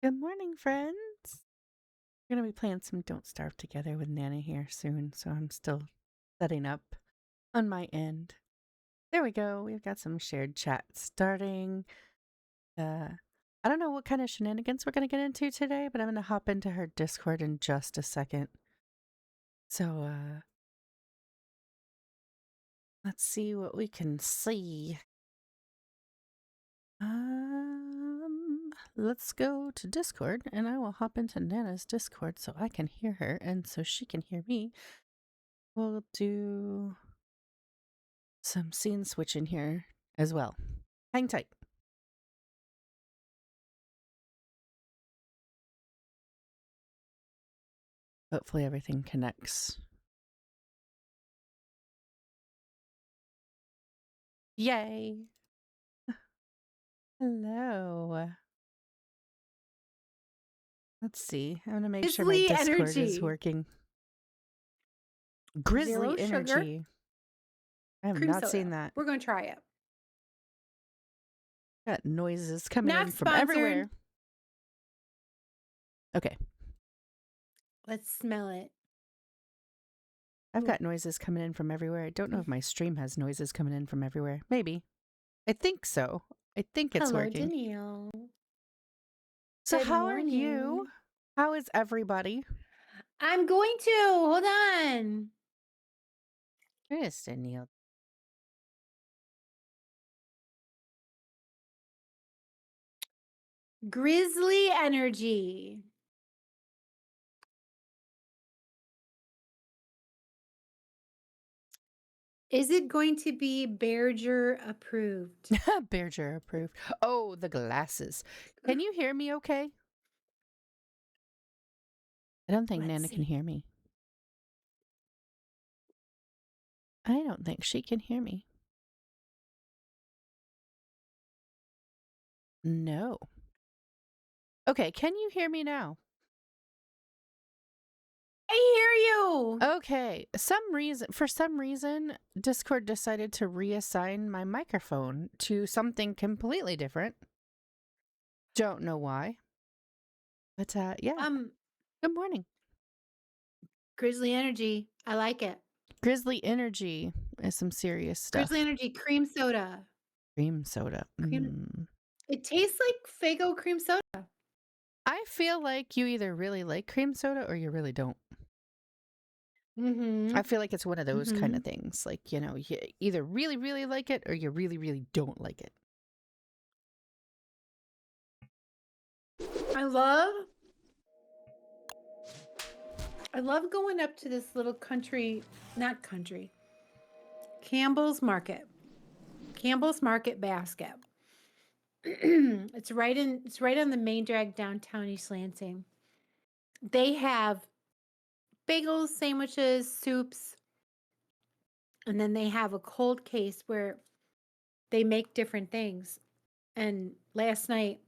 Good morning, friends. We're going to be playing some Don't Starve Together with Nana here soon, so I'm still setting up on my end. There we go. We've got some shared chat starting. I don't know what kind of shenanigans we're going to get into today, but I'm going to hop into her Discord in just a second. So, let's see what we can see. Let's go to Discord, and I will hop into Nana's Discord so I can hear her and so she can hear me. We'll do some scene switching here as well. Hang tight. Hopefully everything connects. Yay. Hello. Let's see. I'm going to make sure my Grizzly Discord is energy. working. Grizzly Zero sugar, energy. I have cream not soda. seen that. We're going to try it. Got noises coming Not in from sponsored. everywhere. Okay. Let's smell it. I've got noises coming in from everywhere. I don't know if my stream has noises coming in from everywhere. Maybe. I think so. I think it's Hello, working. Danielle. So Good how morning. are you? How is everybody? I'm going to. Hold on. Yes, Danielle. Grizzly energy. Is it going to be Berger approved? Berger approved. Oh, the glasses. Can you hear me okay? I don't think Let's Nana can see. hear me. I don't think she can hear me. No. Okay, can you hear me now? I hear you. Okay. For some reason, Discord decided to reassign my microphone to something completely different. Don't know why. But yeah. Good morning. Grizzly energy. I like it. Grizzly energy is some serious stuff. Grizzly energy cream soda. Cream soda. It tastes like Fago cream soda. I feel like you either really like cream soda or you really don't. Mm-hmm. I feel like it's one of those kind of things. Like, you know, you either really, really like it or you really, really don't like it. I love going up to this little not country, Campbell's Market basket. It's right on the main drag downtown East Lansing. They have bagels, sandwiches, soups, and then they have a cold case where they make different things. And last night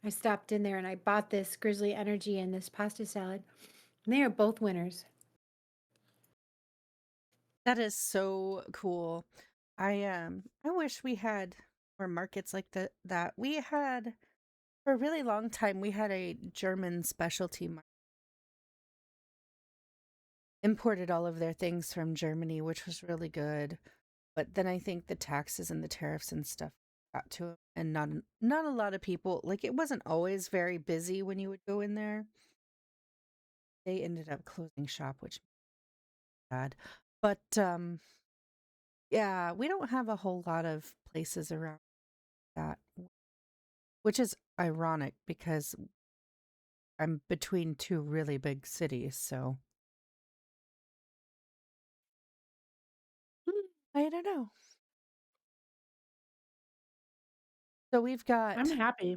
I stopped in there and I bought this Grizzly Energy and this pasta salad. And they are both winners. That is so cool. I wish we had more markets like that. We had for a really long time we had a German specialty market. Imported all of their things from Germany, which was really good. But then I think the taxes and the tariffs and stuff got to them, and not a lot of people, like, it wasn't always very busy when you would go in there. They ended up closing shop, which was bad. But yeah, we don't have a whole lot of places around that, which is ironic because I'm between two really big cities, so I don't know. So I'm happy.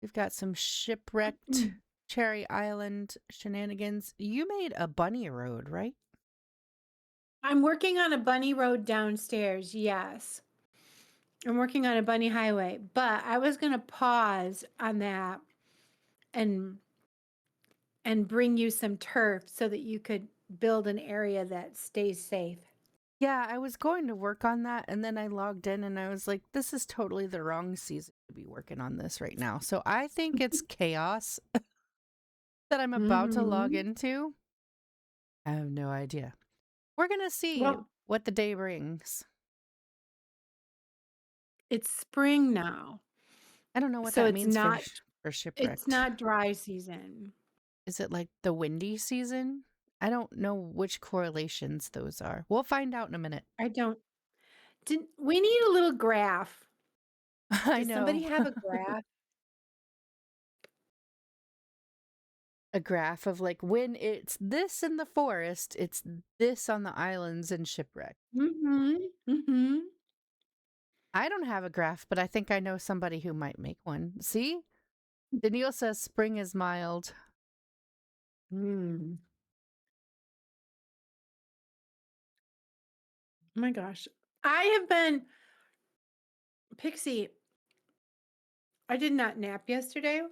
we've got some shipwrecked Cherry Island shenanigans. You made a bunny road, right? I'm working on a bunny road downstairs. Yes. I'm working on a bunny highway, but I was going to pause on that and bring you some turf so that you could build an area that stays safe. Yeah, I was going to work on that, and then I logged in and I was like, this is totally the wrong season to be working on this right now. So I think it's chaos that I'm about to log Mhm. into. I have no idea. We're going to see Well, what the day brings. it's spring now, I don't know what so that it's means for not for it's shipwrecked. not dry season. Is it like the windy season? I don't know which correlations those are. We'll find out in a minute. I don't didn't we need a little graph. I Does somebody know. have a graph? A graph of like when it's this in the forest, it's this on the islands and shipwreck. Mhm. Mhm. I don't have a graph, but I think I know somebody who might make one. See? Danielle says spring is mild. Mm. Oh my gosh. I have been Pixie, I did not nap yesterday,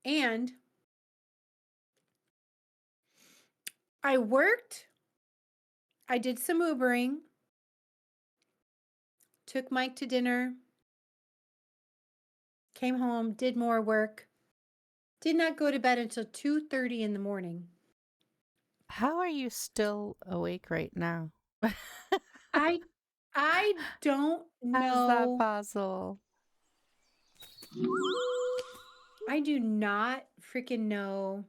and I worked, I did some Ubering, took Mike to dinner, came home, did more work, did not go to bed until 2:30 in the morning. How are you still awake right now? I I don't How's that know. possible? I do not freaking know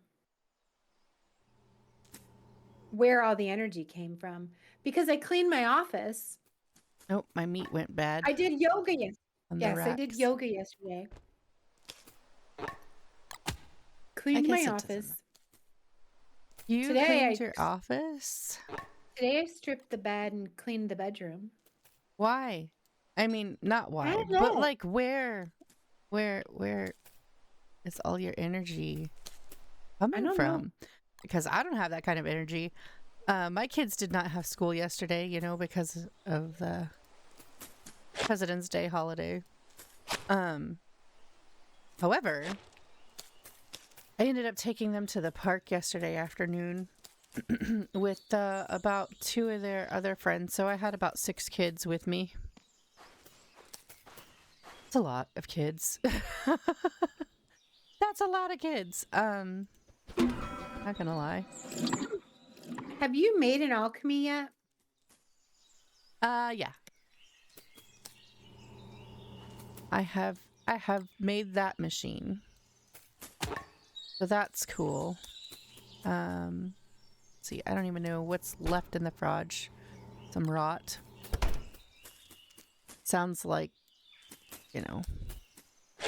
where all the energy came from because I cleaned my office. Oh, my meat went bad I did yoga on the Yes, I did racks. yoga yesterday. I Cleaned my guess it doesn't matter. office. You Today cleaned I your office? today I stripped the bed and cleaned the bedroom. Why? I mean, not I why, don't but know. like where is all your energy I coming don't know. from? Because I don't have that kind of energy. My kids did not have school yesterday, because of the President's Day holiday. Um, However, I ended up taking them to the park yesterday afternoon with about two of their other friends. So I had about 6 kids with me. It's a lot of kids. That's a lot of kids. Not gonna lie. Have you made an alchemy yet? Yeah. I have made that machine. So that's cool. See, I don't even know what's left in the fridge. Some rot. Sounds like, you know,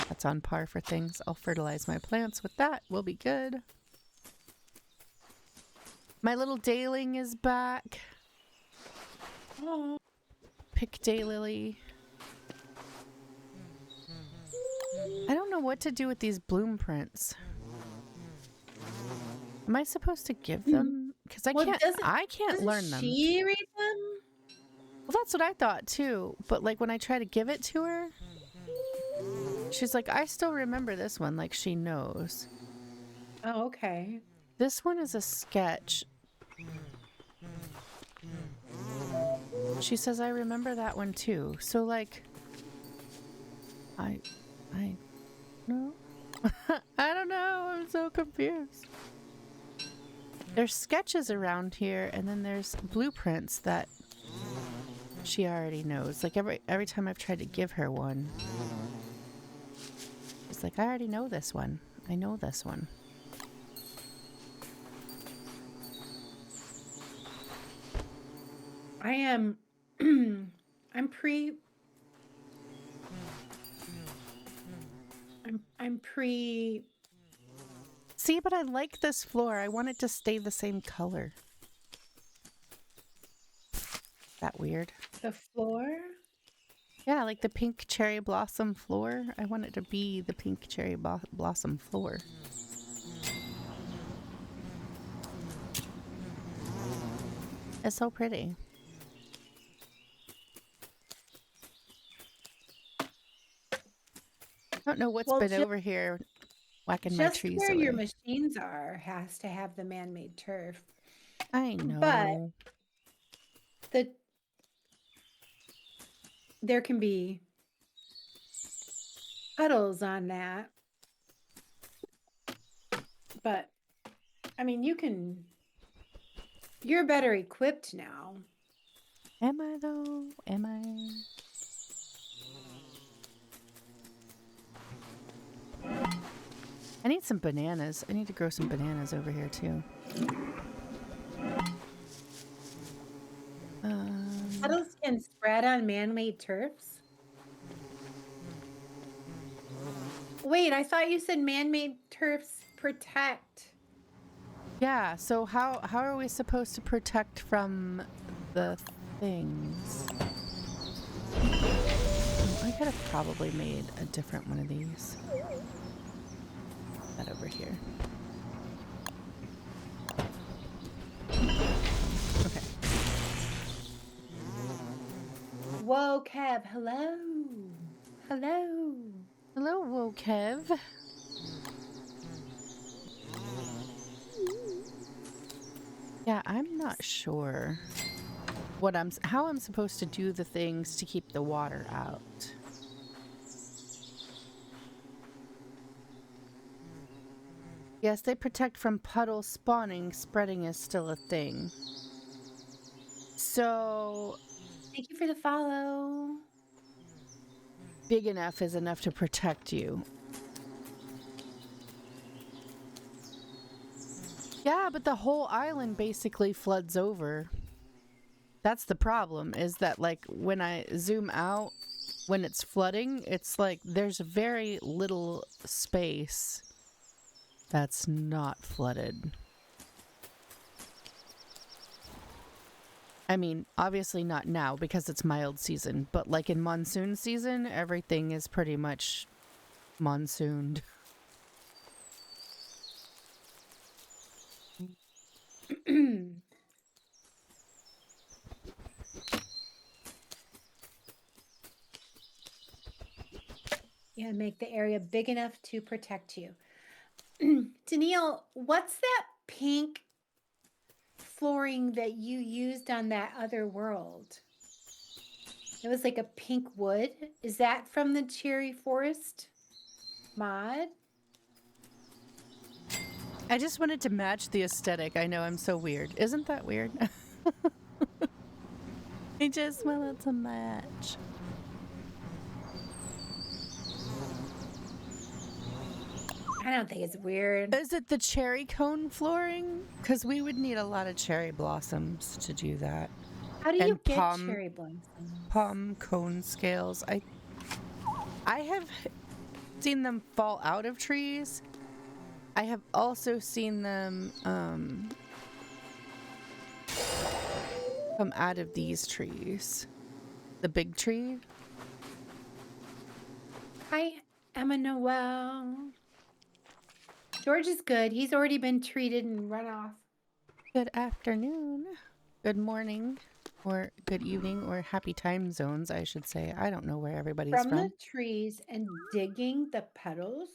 that's on par for things. I'll fertilize my plants with that. We'll be good. My little daylink is back. Oh, Pick daylily. I don't know what to do with these bloom prints. Am I supposed to give them? Because I well, can't. I can't doesn't learn them. she read them? Well, that's what I thought too. But like when I try to give it to her, she's like, I still remember this one. Like she knows. Oh, okay. This one is a sketch. She says, I remember that one too. So like, I no. I don't know. I'm so confused. There's sketches around here, and then there's blueprints that she already knows. Like every time I've tried to give her one, she's like, I already know this one. I know this one. I am I'm pre I'm pre See, but I like this floor. I want it to stay the same color. That weird. the floor. Yeah, like the pink cherry blossom floor. I want it to be the pink cherry blossom floor. It's so pretty. I don't know what's Well, been over here whacking my just trees where your away. machines are has to have the man-made turf. I But know. there can be puddles on that. But I mean, you're better equipped now. Am I though? Am I? I need some bananas. I need to grow some bananas over here too. Puddles can spread on man-made turfs. Wait, I thought you said man-made turfs protect. Yeah, so how are we supposed to protect from the things? I could have probably made a different one of these. That over here. Okay. Whoa, Kev, hello. Hello. Hello, whoa, Kev. Yeah, I'm not sure how I'm supposed to do the things to keep the water out. Yes, they protect from puddle spawning. Spreading is still a thing. So Thank you for the follow. big enough is enough to protect you. Yeah, but the whole island basically floods over. That's the problem, is that like when I zoom out, when it's flooding, it's like there's very little space that's not flooded. I mean, obviously not now because it's mild season, but like in monsoon season, everything is pretty much monsooned. Yeah, make the area big enough to protect you. Danielle, what's that pink flooring that you used on that other world? It was like a pink wood. Is that from the Cherry Forest mod? I just wanted to match the aesthetic. I know I'm so weird. Isn't that weird? I just wanted to match. I don't think it's weird. Is it the cherry cone flooring? Because we would need a lot of cherry blossoms to do that. How do you get palm, cherry blossoms? palm cone scales. I have seen them fall out of trees. I have also seen them come out of these trees. The big tree. Hi, Emma Noel. George is good. He's already been treated and run off. Good afternoon. Good morning. Or good evening, or happy time zones, I should say. I don't know where everybody's from. From the trees and digging the petals.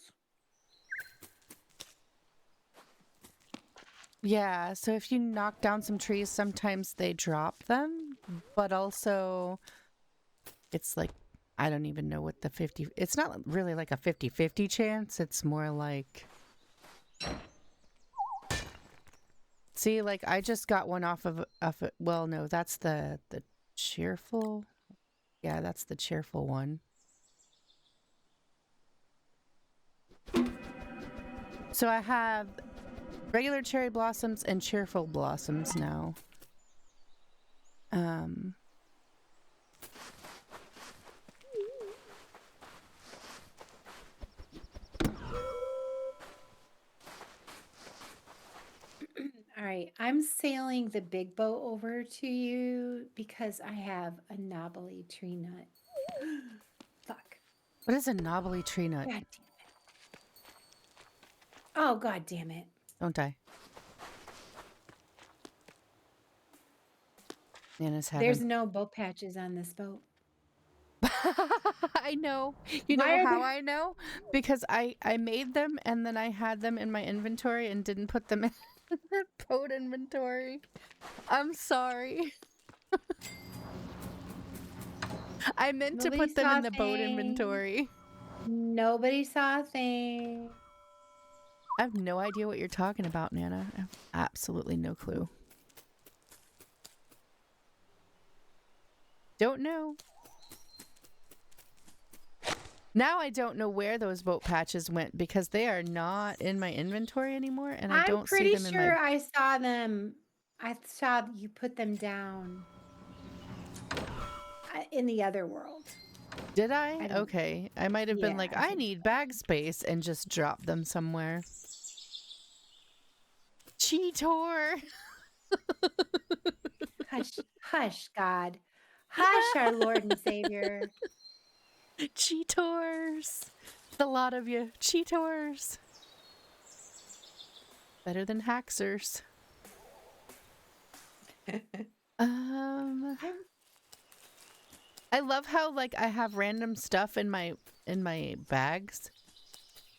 Yeah, so if you knock down some trees, sometimes they drop them, but also it's like, I don't even know what the 50, it's not really like a 50-50 chance. It's more like, see, like I just got one off of well, no, that's the cheerful. Yeah, that's the cheerful one. So I have regular cherry blossoms and cheerful blossoms now. All right, I'm sailing the big boat over to you because I have a knobbly tree nut. Fuck. What is a knobbly tree nut? God damn it. Oh, God damn it. Don't die. Nana's having... There's no boat patches on this boat. I know. You know how I know? Because I made them and then I had them in my inventory and didn't put them in the boat inventory. I'm sorry. I meant to Nobody put them saw in a the boat thing. inventory. Nobody saw a thing. I have no idea what you're talking about, Nana. I have absolutely no clue. Don't know. Now I don't know where those boat patches went because they are not in my inventory anymore, and I I'm don't see pretty them in my... sure I saw them. I saw you put them down in the other world. Did I? I don't. Okay. I might have been Yeah, like, I I think need so. bag space and just drop them somewhere. Cheetor! Hush, hush, God. Hush, our Lord and Savior. Cheetors! A lot of you. Cheetors! Better than haxers. I'm I love how like I have random stuff in my bags.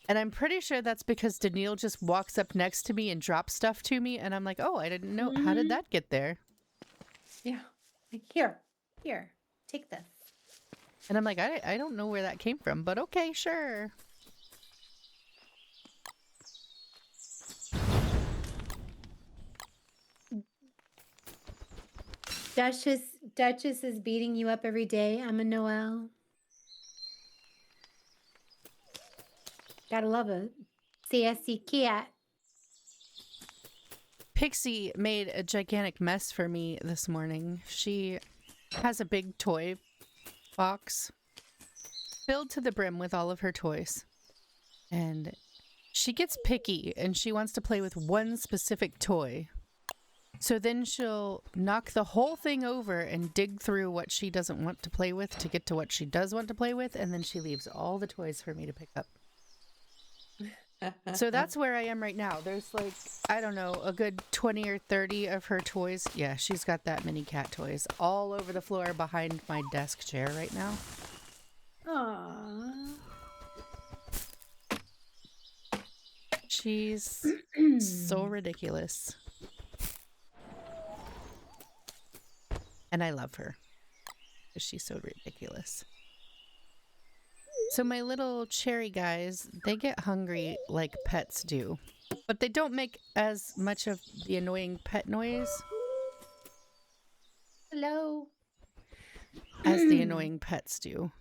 And I'm pretty sure that's because Daniil just walks up next to me and drops stuff to me and I'm like, "Oh, I didn't know. How did that get there?" Yeah. Like, here, take this. And I'm like, I don't know where that came from, but okay, sure. Duchess is beating you up every day. I'm a Noel. Gotta love a CSC cat. Pixie made a gigantic mess for me this morning. She has a big toy box filled to the brim with all of her toys. And she gets picky and she wants to play with one specific toy. So then she'll knock the whole thing over and dig through what she doesn't want to play with to get to what she does want to play with, and then she leaves all the toys for me to pick up. So that's where I am right now. There's like, I don't know, a good 20 or 30 of her toys. Yeah, she's got that many cat toys all over the floor behind my desk chair right now. Aww. She's so ridiculous. And I love her because she's so ridiculous. So my little cherry guys, they get hungry like pets do, but they don't make as much of the annoying pet noise Hello. as the annoying pets do.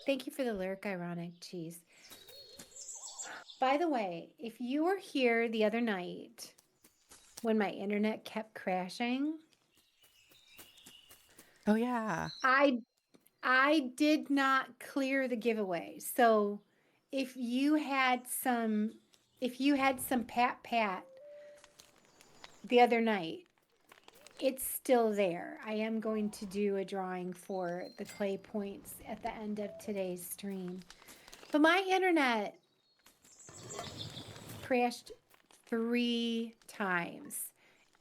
Thank you for the lyric ironic. Jeez. By the way, if you were here the other night when my internet kept crashing, Oh yeah. I did not clear the giveaway. So if you had some pat the other night, it's still there. I am going to do a drawing for the clay points at the end of today's stream. But my internet crashed 3 times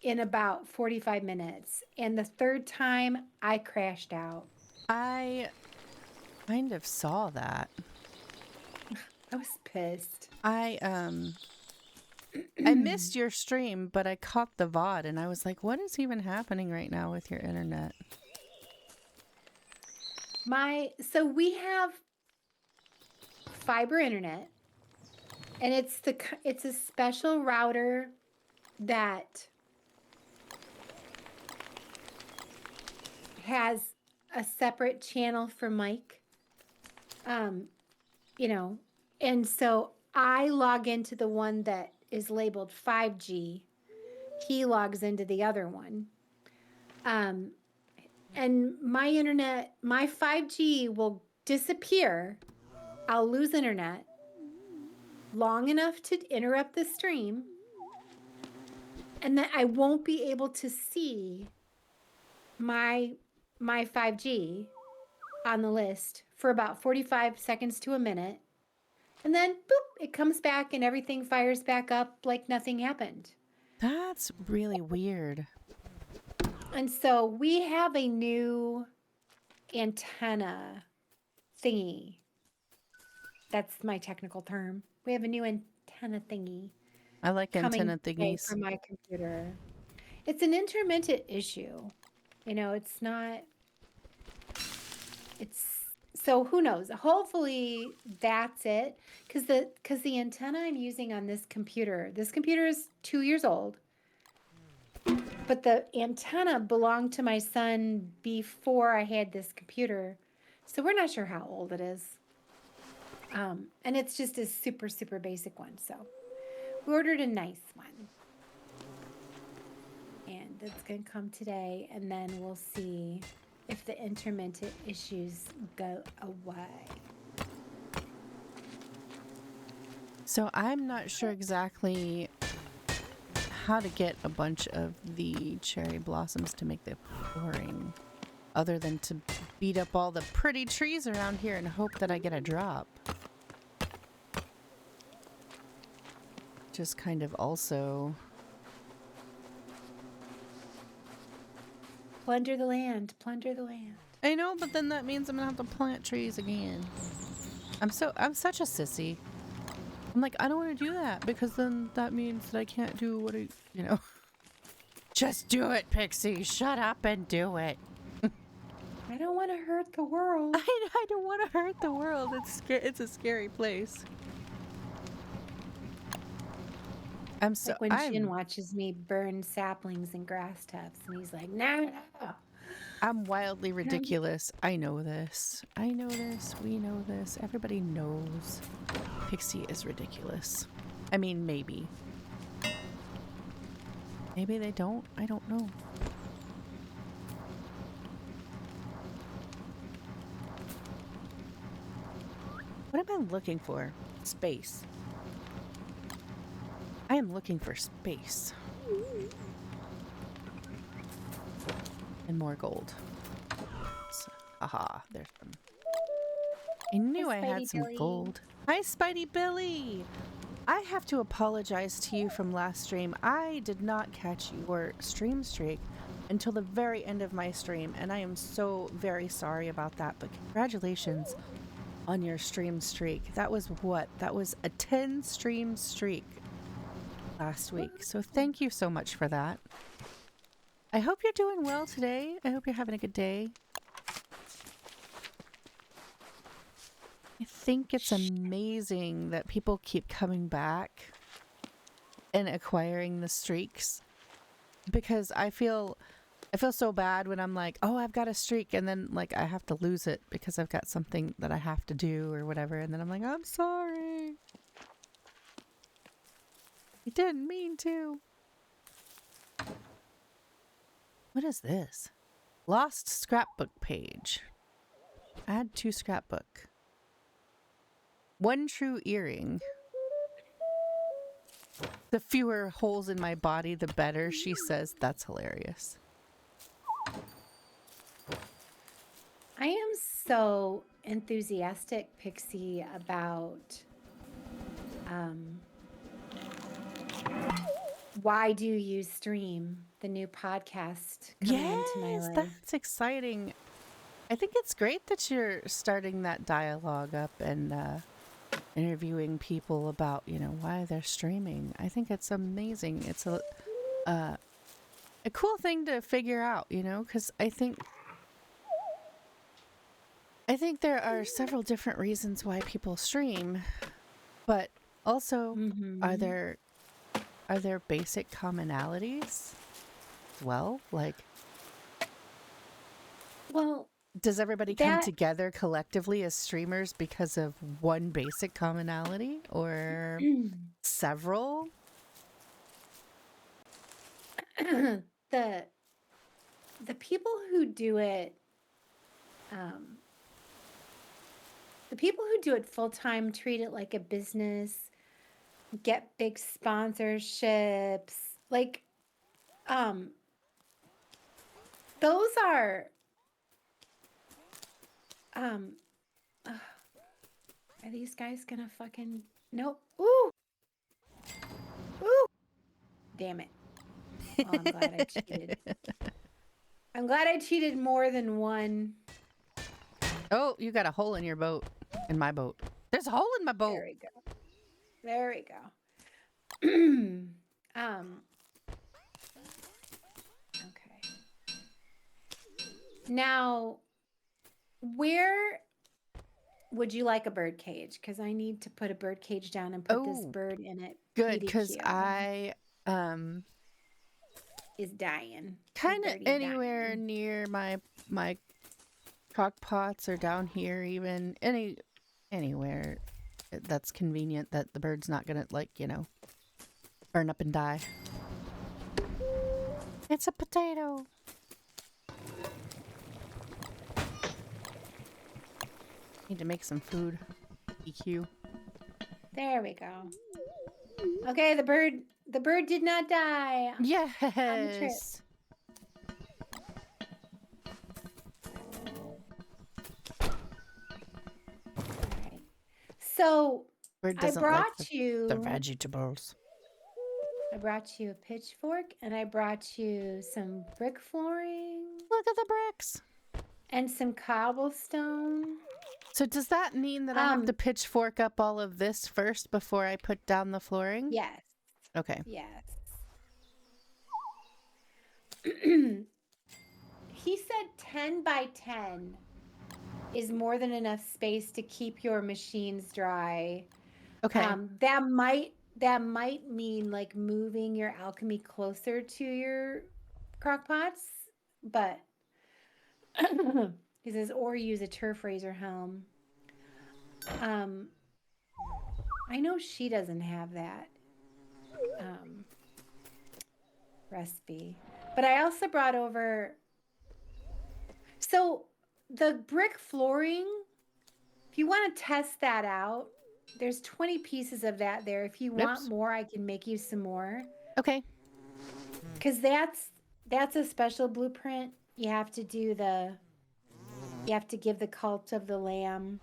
in about 45 minutes. And the third time I crashed out. I kind of saw that. I was pissed. I missed your stream, but I caught the VOD and I was like, what is even happening right now with your internet? So we have fiber internet, and it's a special router that has a separate channel for Mike. And so I log into the one that is labeled 5G. He logs into the other one. And my internet, my 5G will disappear. I'll lose internet long enough to interrupt the stream, and then I won't be able to see my 5G on the list for about 45 seconds to a minute. And then boop, it comes back and everything fires back up like nothing happened. That's really weird. And so we have a new antenna thingy. That's my technical term. We have a new antenna thingy I like coming antenna today thingies. from my computer. It's an intermittent issue. It's not. It's so who knows? Hopefully that's it. Because the antenna I'm using on this computer. This computer is 2 years old. But the antenna belonged to my son before I had this computer. So we're not sure how old it is. And it's just a super, super basic one. So we ordered a nice one. And it's going to come today. And then we'll see if the intermittent issues go away. So I'm not sure exactly how to get a bunch of the cherry blossoms to make the pouring, other than to beat up all the pretty trees around here and hope that I get a drop. Just kind of also... Plunder the land. Plunder the land. I know, but then that means I'm gonna have to plant trees again. I'm such a sissy. I'm like, I don't want to do that because then that means that I can't do what I, Just do it, Pixie. Shut up and do it. I don't want to hurt the world. I don't want to hurt the world. It's a scary place. Like when Jin watches me burn saplings and grass tufts, and he's like, "No, no." I'm wildly ridiculous. I know this. I know this. We know this. Everybody knows. Pixie is ridiculous. I mean, maybe. Maybe they don't. I don't know. What am I looking for? Space. I am looking for space. And more gold. Aha, there's some. I knew I had some gold. Hi, Spidey Billy! I have to apologize to you from last stream. I did not catch your stream streak until the very end of my stream, and I am so very sorry about that, but congratulations on your stream streak. That was what? That was a 10 stream streak last week, so thank you so much for that. I hope you're doing well today. I hope you're having a good day. I think it's amazing that people keep coming back and acquiring the streaks, because I feel so bad when I'm like, oh, I've got a streak, and then like I have to lose it because I've got something that I have to do or whatever, and then I'm like, I'm sorry. I didn't mean to. What is this? Lost scrapbook page. Add to scrapbook. One true earring. The fewer holes in my body, the better, she says. That's hilarious. I am so enthusiastic, Pixie, about Why Do You Stream, the new podcast coming into my life. That's exciting. I think it's great that you're starting that dialogue up and interviewing people about, why they're streaming. I think it's amazing. It's a cool thing to figure out, because I think there are several different reasons why people stream, but also are there basic commonalities as well? Like, well, does everybody come together collectively as streamers because of one basic commonality or several? The people who do it, full-time, treat it like a business, get big sponsorships, like, those are, are these guys gonna fucking, nope, ooh, damn it. Oh, I'm glad I cheated. I'm glad I cheated more than one. Oh, you got a hole in your boat. In my boat. There's a hole in my boat. There we go. Now, where would you like a bird cage? Because I need to put a bird cage down and put this Oh, bird in it. good, Petey because Q I is dying. This kind of birdie's anywhere dying. near my crock pots or down here, even anywhere that's convenient that the bird's not gonna, like, burn up and die. It's a potato. Need to make some food. EQ. There we go. Okay, the bird did not die on the trip. Yes. All right. So Bird I doesn't like brought the you vegetables. I brought you a pitchfork and I brought you some brick flooring Look at the bricks. and some cobblestone. So does that mean that I have to pitchfork up all of this first before I put down the flooring? Yes. Okay. Yes. He said 10 by 10 is more than enough space to keep your machines dry. Okay. That might mean like moving your alchemy closer to your crock pots, but he says, or use a turf raiser helm. I know she doesn't have that recipe, but I also brought over. So the brick flooring, if you want to test that out, there's 20 pieces of that there. If you want Oops. more, I can make you some more. Okay. Because that's a special blueprint. You have to give the cult of the lamb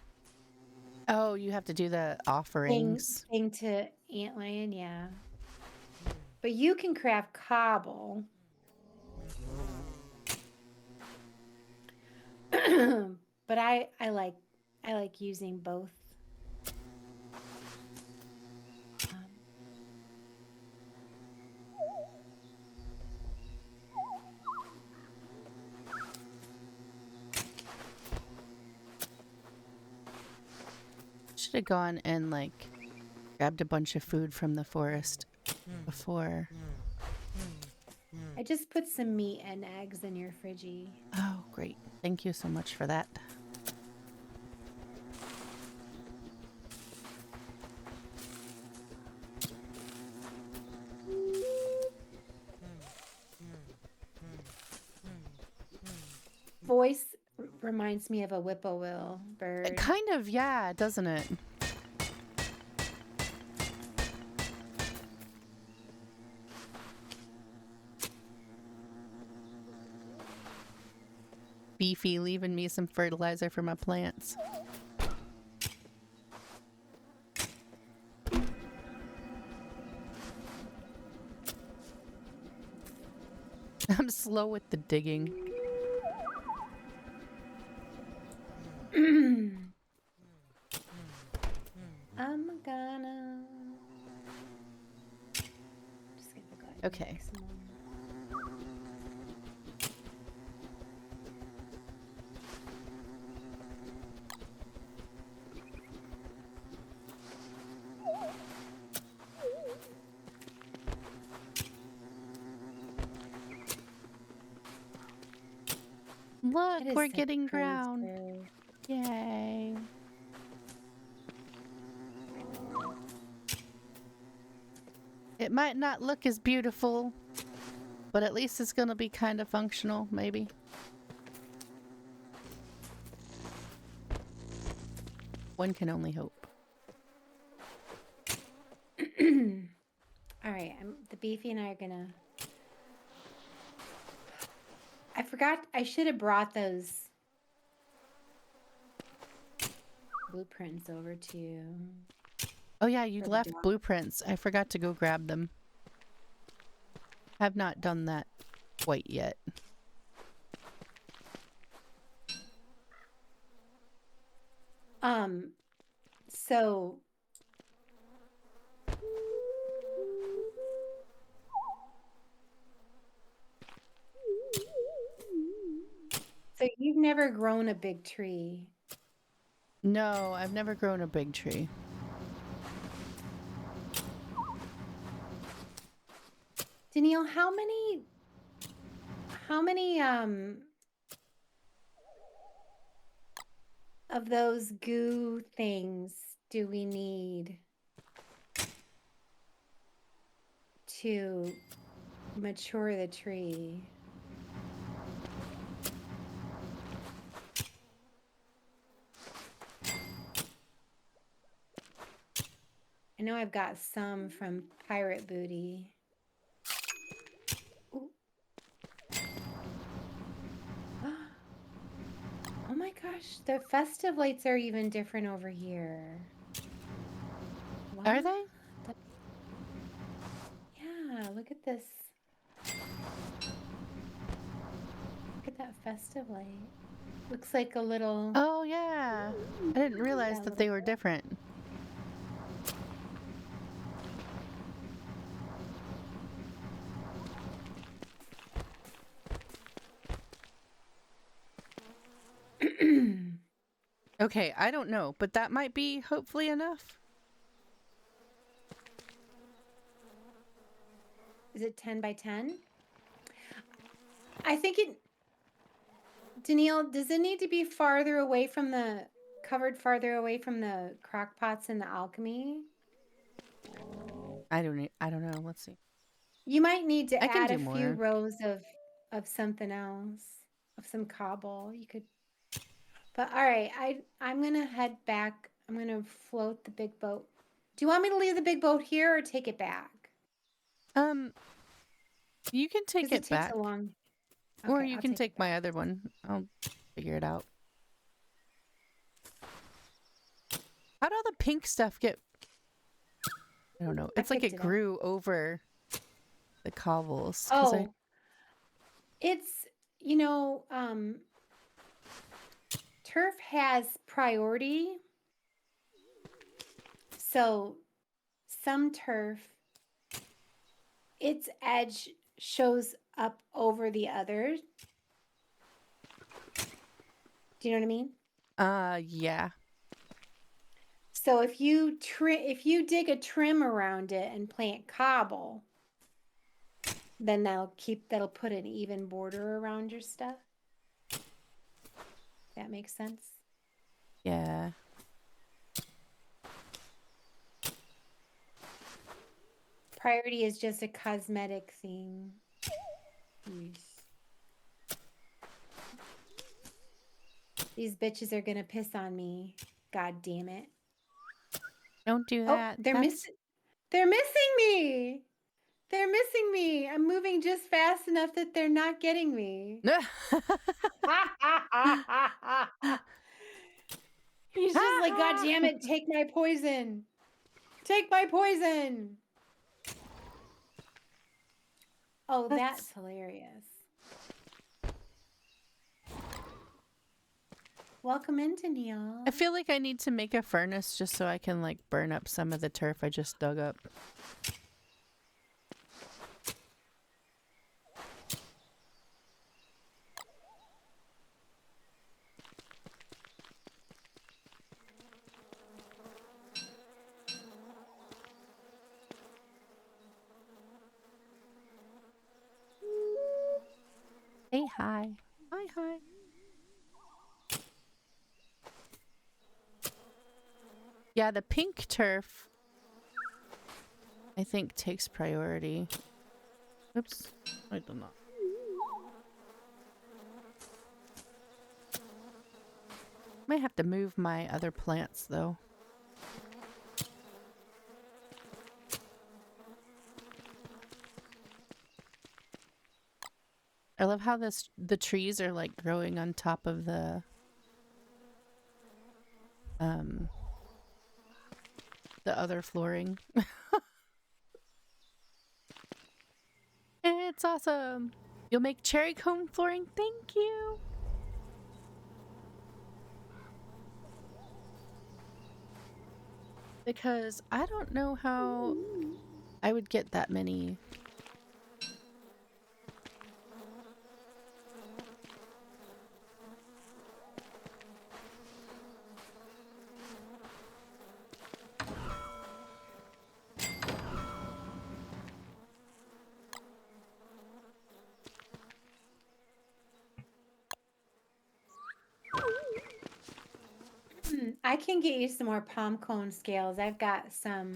Oh, you have to do the offerings. thing to Antlion, yeah. But you can craft cobble. But I like using both. Should have gone and grabbed a bunch of food from the forest before. I just put some meat and eggs in your friggy. Oh, great. Thank you so much for that. Voice reminds me of a whippoorwill bird. Kind of, yeah, doesn't it? Beefy leaving me some fertilizer for my plants. I'm slow with the digging. I'm gonna just gonna go ahead and Okay. make some more. Look, It is we're such a getting pretty ground. bird. Yay. It might not look as beautiful, but at least it's gonna be kind of functional, maybe. One can only hope. All right, the Beefy and I are gonna. I forgot. I should have brought those blueprints over to you. Oh yeah, you For the left dog. blueprints. I forgot to go grab them. I've not done that quite yet. So never grown a big tree. No, I've never grown a big tree. Danielle, how many of those goo things do we need to mature the tree? I know I've got some from Pirate Booty. Ooh. Oh my gosh, the festive lights are even different over here. What? Are they? Yeah, look at this. Look at that festive light. Looks like a little. Oh, yeah. I didn't realize that little. they were different. Okay, I don't know, but that might be hopefully enough. Is it 10 by 10? I think it. Danielle, does it need to be farther away from the covered farther away from the crock pots and the alchemy? I don't know. Let's see. You might need to I can add do a few more. rows of something else, of some cobble. You could. But all right, I'm gonna head back. I'm gonna float the big boat. Do you want me to leave the big boat here or take it back? Um, you can take Because it it takes back, a long. or Okay, you I'll can take it take back. my other one. I'll figure it out. How'd all the pink stuff get? I don't know. I It's like picked it it up. grew over the cobbles because I. Oh, it's you know, turf has priority. So some turf, its edge shows up over the others. Do you know what I mean? Yeah. So if you dig a trim around it and plant cobble, then that'll put an even border around your stuff. That makes sense. Yeah. Priority is just a cosmetic thing. Yes. These bitches are gonna piss on me. God damn it. Don't do Oh, that. they're That's. missing. They're missing me. They're missing me. I'm moving just fast enough that they're not getting me. He's just like, God damn it, take my poison. Take my poison. Oh, that's hilarious. Welcome into Neil. I feel like I need to make a furnace just so I can like burn up some of the turf I just dug up. Hey, hi. Hi, hi. Yeah, the pink turf, I think, takes priority. Oops. I don't know. Might have to move my other plants, though. I love how the trees are like growing on top of um the other flooring. It's awesome. You'll make cherry cone flooring. Thank you. Because I don't know how I would get that many. I can get you some more palm cone scales. I've got some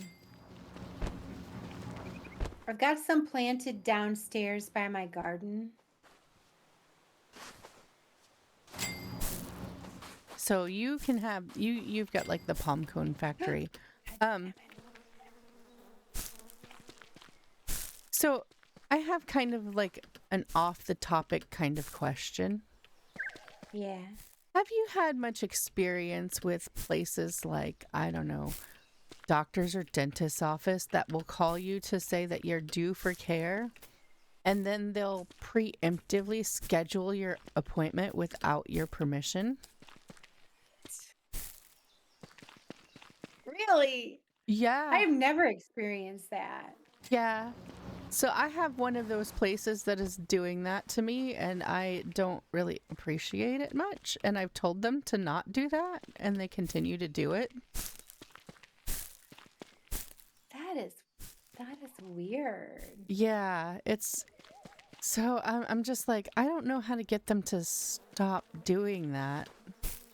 planted downstairs by my garden. So you can have you've got like the palm cone factory. So I have kind of like an off the topic kind of question. Yeah. Have you had much experience with places like, I don't know, doctor's or dentist's office that will call you to say that you're due for care, and then they'll preemptively schedule your appointment without your permission? Really? Yeah. I've never experienced that. Yeah. So I have one of those places that is doing that to me, and I don't really appreciate it much. And I've told them to not do that, and they continue to do it. That is weird. Yeah, it's so I'm just like, I don't know how to get them to stop doing that,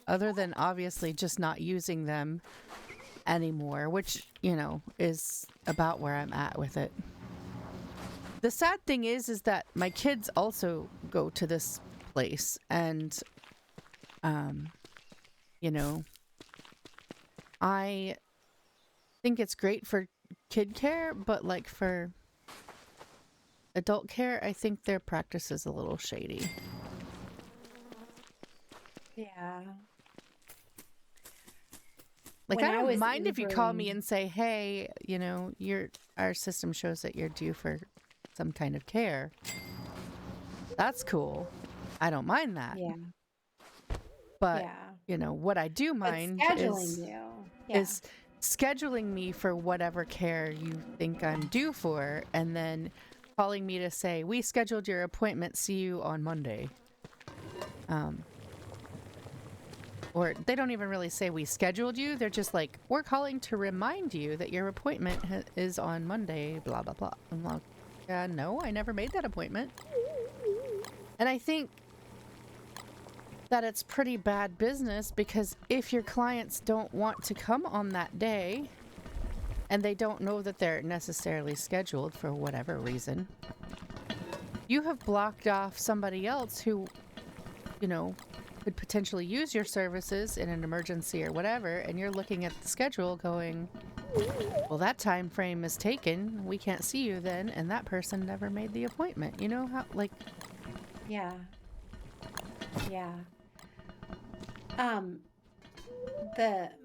other than obviously just not using them anymore, which, you know, is about where I'm at with it. The sad thing is that my kids also go to this place, and you know, I think it's great for kid care, but like for adult care, I think their practice is a little shady. Yeah. Like, When I I don't was mind if you call me Ubering, and say, "Hey, you know, our system shows that you're due for some kind of care." That's cool. I don't mind that. yeah, But, yeah. you know, what I do But mind scheduling you, yeah, is scheduling me for whatever care you think I'm due for, and then calling me to say, "We scheduled your appointment. See you on Monday." Or they don't even really say we scheduled you. They're just like, "We're calling to remind you that your appointment is on Monday, blah, blah, blah." I'm like, no, I never made that appointment. And I think that it's pretty bad business, because if your clients don't want to come on that day and they don't know that they're necessarily scheduled for whatever reason, you have blocked off somebody else who, you know, could potentially use your services in an emergency or whatever, and you're looking at the schedule going, well, that time frame is taken, we can't see you then, and that person never made the appointment. You know how, like, yeah, yeah. Um,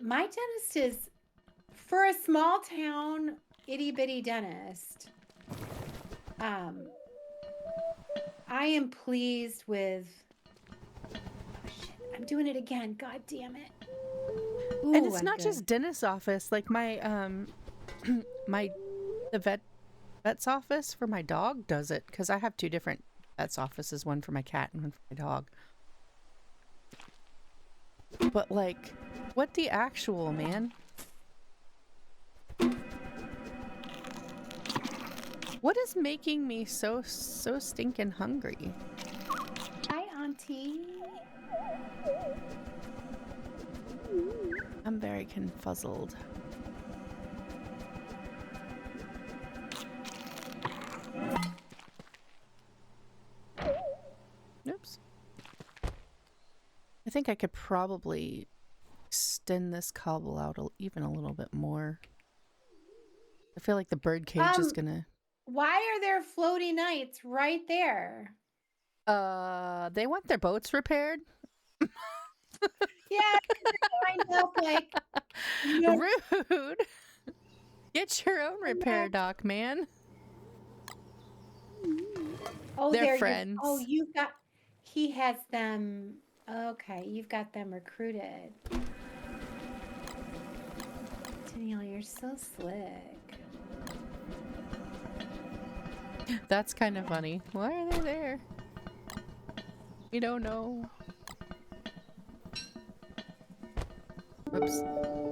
my dentist is, for a small town itty bitty dentist. I am pleased with. Oh shit! I'm doing it again. God damn it! and Ooh, it's I'm not good. just dentist's office, like my my the vet's office for my dog does it, because I have two different vet's offices, one for my cat and one for my dog. But like, what the actual, man? What is making me so stinking hungry? Hi, Auntie. I'm very confuzzled. Oops. I think I could probably extend this cobble out even a little bit more. I feel like the bird cage is gonna... Why are there floaty nights right there? They want their boats repaired? Yeah, lined up like, no, Rude! Get your own repair dock, man. oh, They're there friends. you've got, he has them. Okay, you've got them recruited. Danielle, you're so slick. That's kind of funny. Why are they there? We don't know. Oops.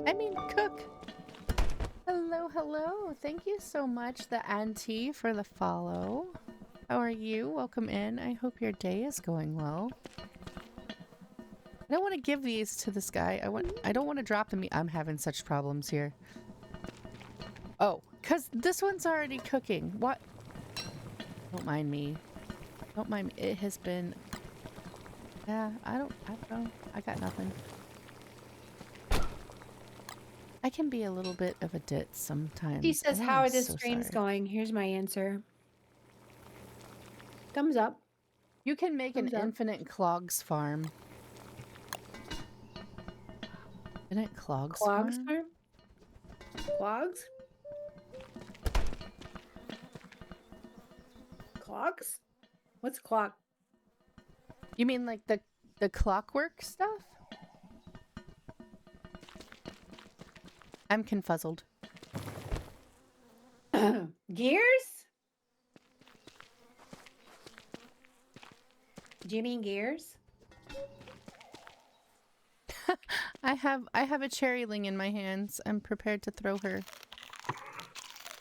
I mean, cook. Hello, hello. Thank you so much, the auntie, for the follow. How are you? Welcome in. I hope your day is going well. I don't want to give these to this guy. I don't want to drop them. I'm having such problems here. Oh, because this one's already cooking. What? Don't mind me. Don't mind me. It has been... Yeah, I don't know. I got nothing. I can be a little bit of a ditz sometimes. He says, and I how am are the so streams sorry. going? Here's my answer. Thumbs up. You can make an Thumbs up. infinite clogs farm. Infinite clogs Clogs farm? farm? Clogs? Clogs? What's clog? You mean like the clockwork stuff? I'm confuzzled. Gears? Do you mean gears? I have a cherry ling in my hands. I'm prepared to throw her.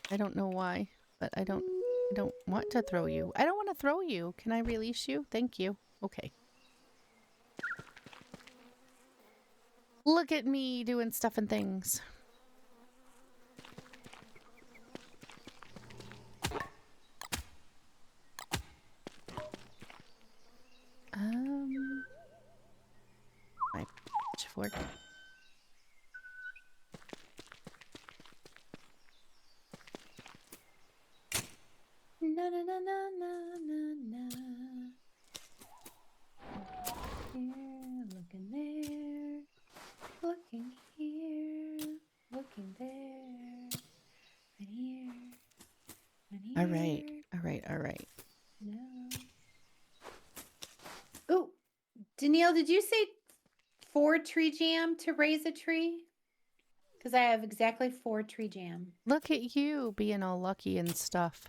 I don't know why, but I don't want to throw you. I don't want to throw you. Can I release you? Thank you. Okay. Look at me doing stuff and things. My pitchfork. Na na na na na na na. Here, looking there, looking here, looking there, right here, right here. All right. All right. All right. No. Oh, Danielle, did you say 4 tree jam to raise a tree? Because I have exactly 4 tree jam. Look at you being all lucky and stuff.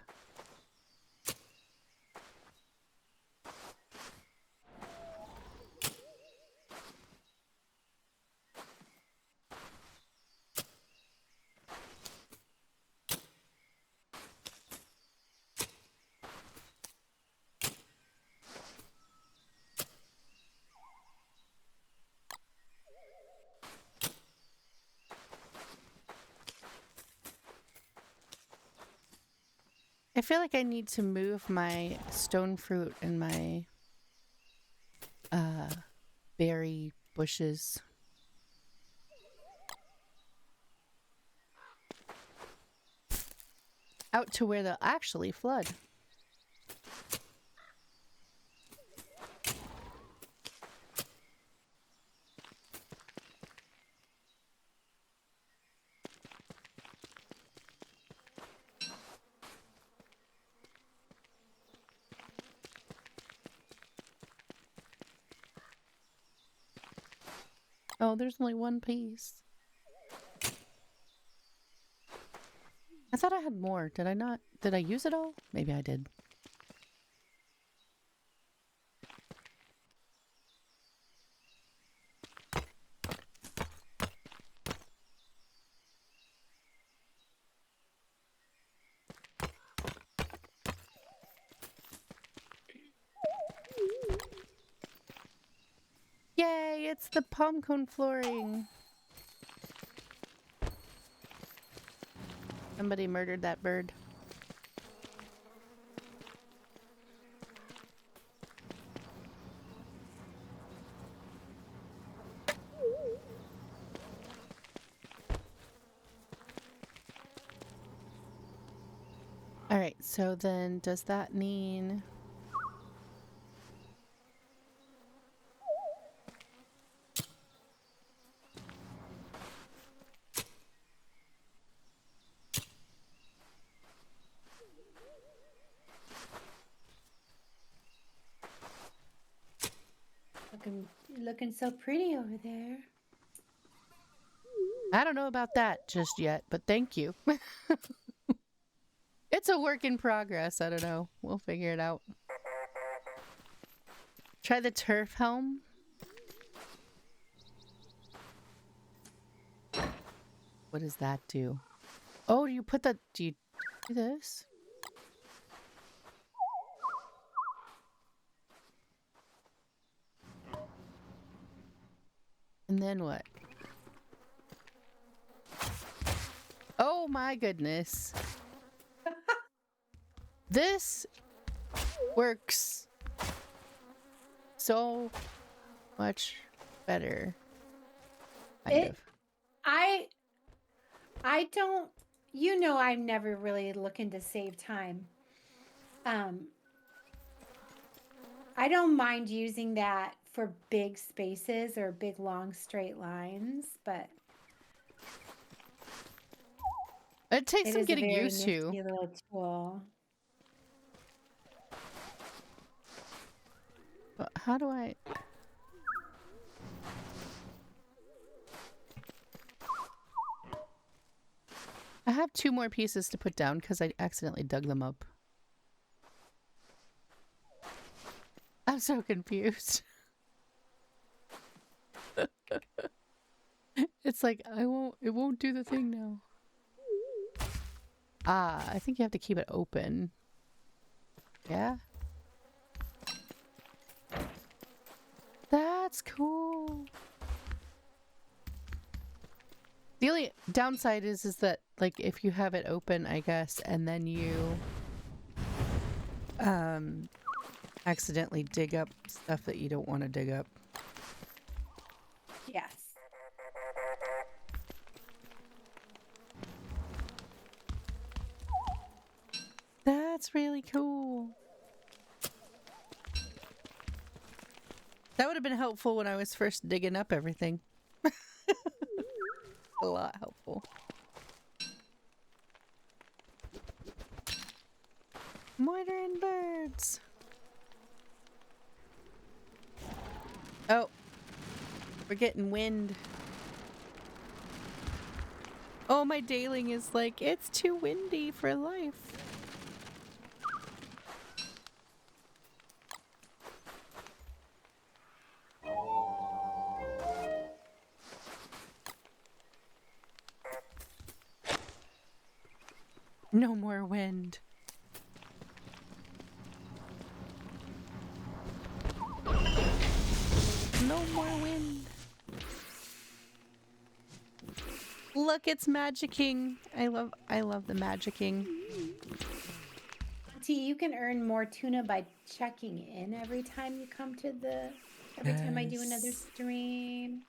I feel like I need to move my stone fruit and my berry bushes. Out to where they'll actually flood. Oh, there's only one piece. I thought I had more. Did I not? Did I use it all? Maybe I did. Yay, it's the palm cone flooring. Somebody murdered that bird. All right, so then does that mean... Looking so pretty over there. I don't know about that just yet, but thank you. It's a work in progress. I don't know. We'll figure it out. Try the turf helm. What does that do? Oh, do you put the... Do you do this? And then what? Oh my goodness. This works so much better. Kind of. I don't, you know, I'm never really looking to save time. I don't mind using that for big spaces or big long straight lines, but It takes it some is a getting very used to. nifty little tool. But how do I... I have 2 more pieces to put down because I accidentally dug them up. I'm so confused. It's like, it won't do the thing now. Ah, I think you have to keep it open. Yeah? That's cool. The only downside is that, like, if you have it open, I guess, and then you accidentally dig up stuff that you don't want to dig up. Yes. That's really cool. That would have been helpful when I was first digging up everything. A lot helpful. Moiter and birds. Oh, we're getting wind. Oh, my Daling is like, it's too windy for life. No more wind. No more wind. Look, it's magicking. I love the magicking. T, you can earn more tuna by checking in every time you come to every time I do another Yes. stream.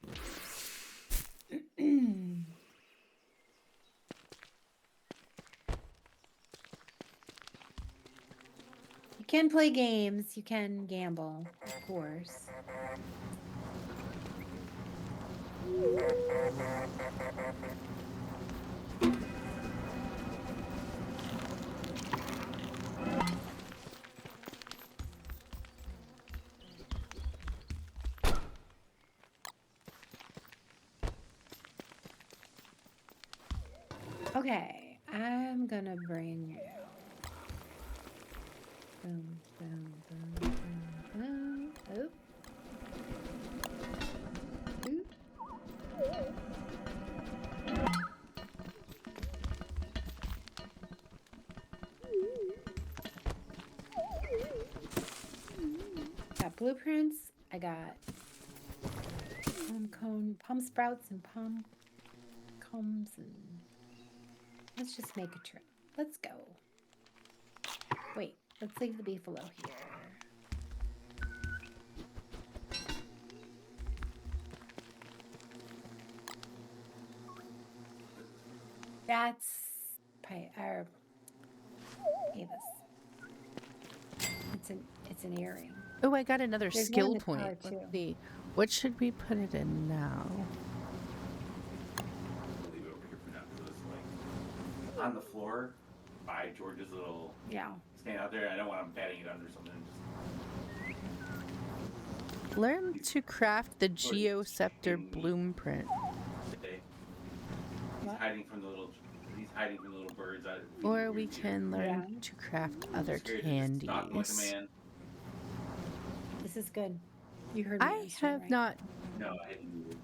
You can play games, you can gamble, of course. Okay, I'm gonna bring you. Boom, boom, boom, boom, boom. Oh. Ooh. Got blueprints. I got palm sprouts and palm combs, and let's just make a trip. Let's go. Wait, let's leave the beefalo here. That's Avis. It's an earring. Oh, I got another There's one in skill the point. car, Let's too. see. What should we put it in now? Leave it over here for now because it's like on the floor by George's little stand out there. I don't want him batting it under something. Learn to craft the Geoscepter blueprint. He's hiding from the little. He's hiding from the little birds. Or we can learn to craft other candies. Like a man. This is good. You heard me. I have not No, I didn't.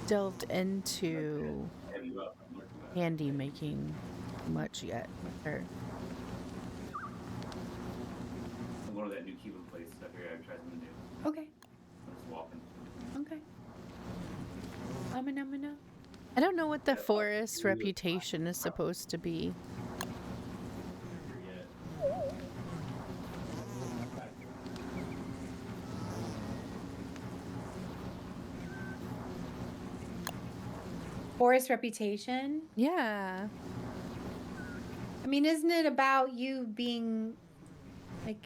delved into Have you up? candy making much yet with her. I'm going to that new Cuban place up here. I tried something new. Okay. I'm just walking. Okay. I don't know what the forest reputation is supposed to be. Forest reputation? Yeah. I mean, isn't it about you being like,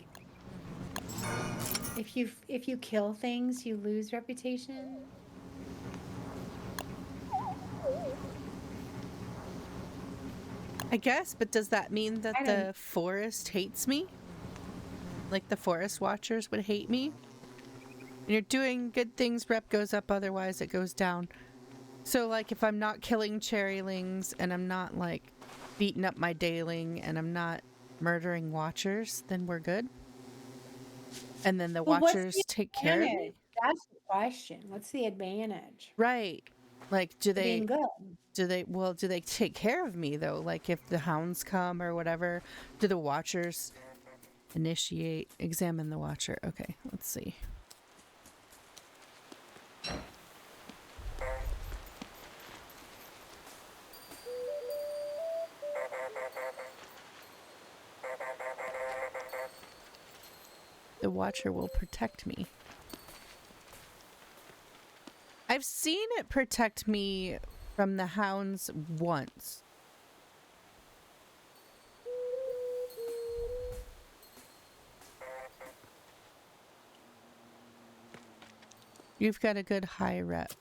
if you kill things, you lose reputation? I guess, but does that mean that I don't. the forest hates me? Like the forest watchers would hate me? When you're doing good things, rep goes up, otherwise it goes down. So, like, if I'm not killing cherrylings and I'm not, like, beating up my dayling and I'm not murdering watchers, then we're good? And then the But what's the watchers take care of me? advantage? That's the question. What's the advantage Right. Like, do of being they good? do they take care of me though? Like if the hounds come or whatever, do the watchers examine the watcher? Okay, let's see. The watcher will protect me. I've seen it protect me from the hounds once. You've got a good high rep.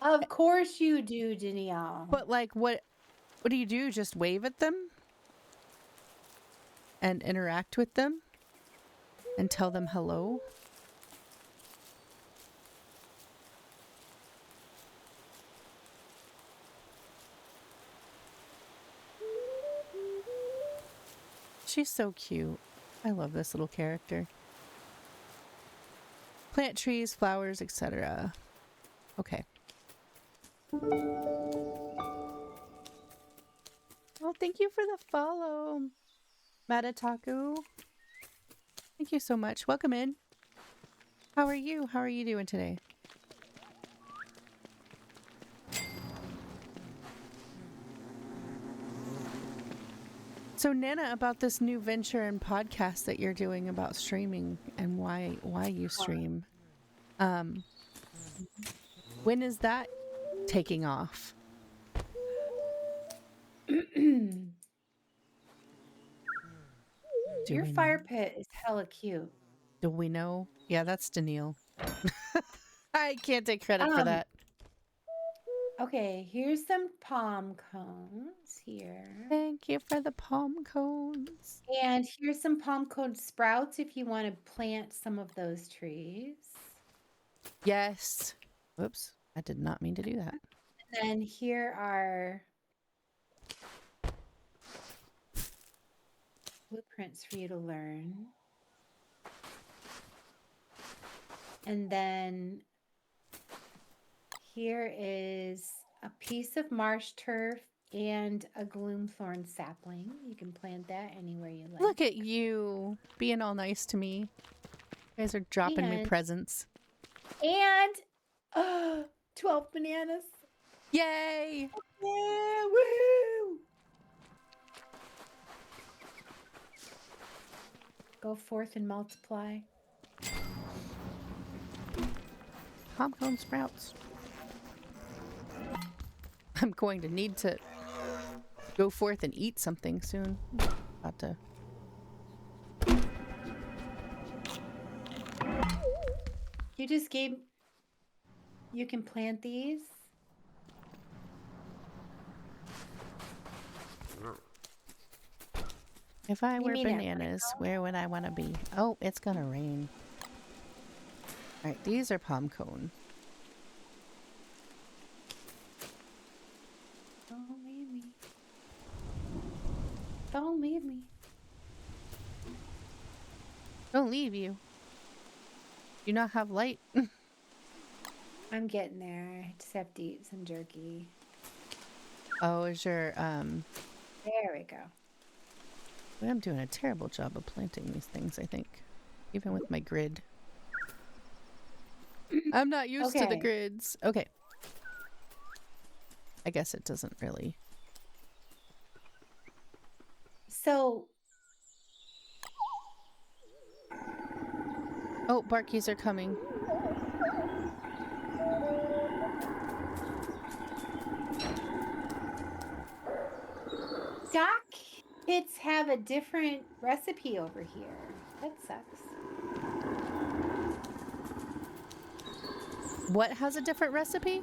Of course you do, Danielle. But like what do you do? Just wave at them? And interact with them? And tell them hello? She's so cute. I love this little character. Plant trees, flowers, etc. Okay. Well, thank you for the follow, Matataku. Thank you so much. Welcome in. How are you? How are you doing today? So Nana, about this new venture and podcast that you're doing about streaming and why you stream. When is that taking off? Your fire pit is hella cute. Do we know? Yeah, that's Danielle. I can't take credit for that. Okay, here's some palm cones here. Thank you for the palm cones. And here's some palm cone sprouts if you want to plant some of those trees. Yes. Whoops. I did not mean to do that. And then here are blueprints for you to learn. And then here is a piece of marsh turf and a gloomthorn sapling. You can plant that anywhere you like. Look at you being all nice to me. You guys are dropping me presents. And 12 bananas. Yay! Yeah, woohoo! Go forth and multiply. Palm cone sprouts. I'm going to need to go forth and eat something soon. About to. You just gave. You can plant these. If I were bananas, where would I want to be? Oh, it's gonna rain. Alright, these are palm cone. Don't leave me. Don't leave me. Don't leave you. Do not have light. I'm getting there. I just have to eat some jerky. Oh, is your There we go. I'm doing a terrible job of planting these things, I think. Even with my grid. I'm not used to the Okay. grids. Okay. I guess it doesn't really. So, Oh, Barkies are coming. Doc kits have a different recipe over here. That sucks. What has a different recipe?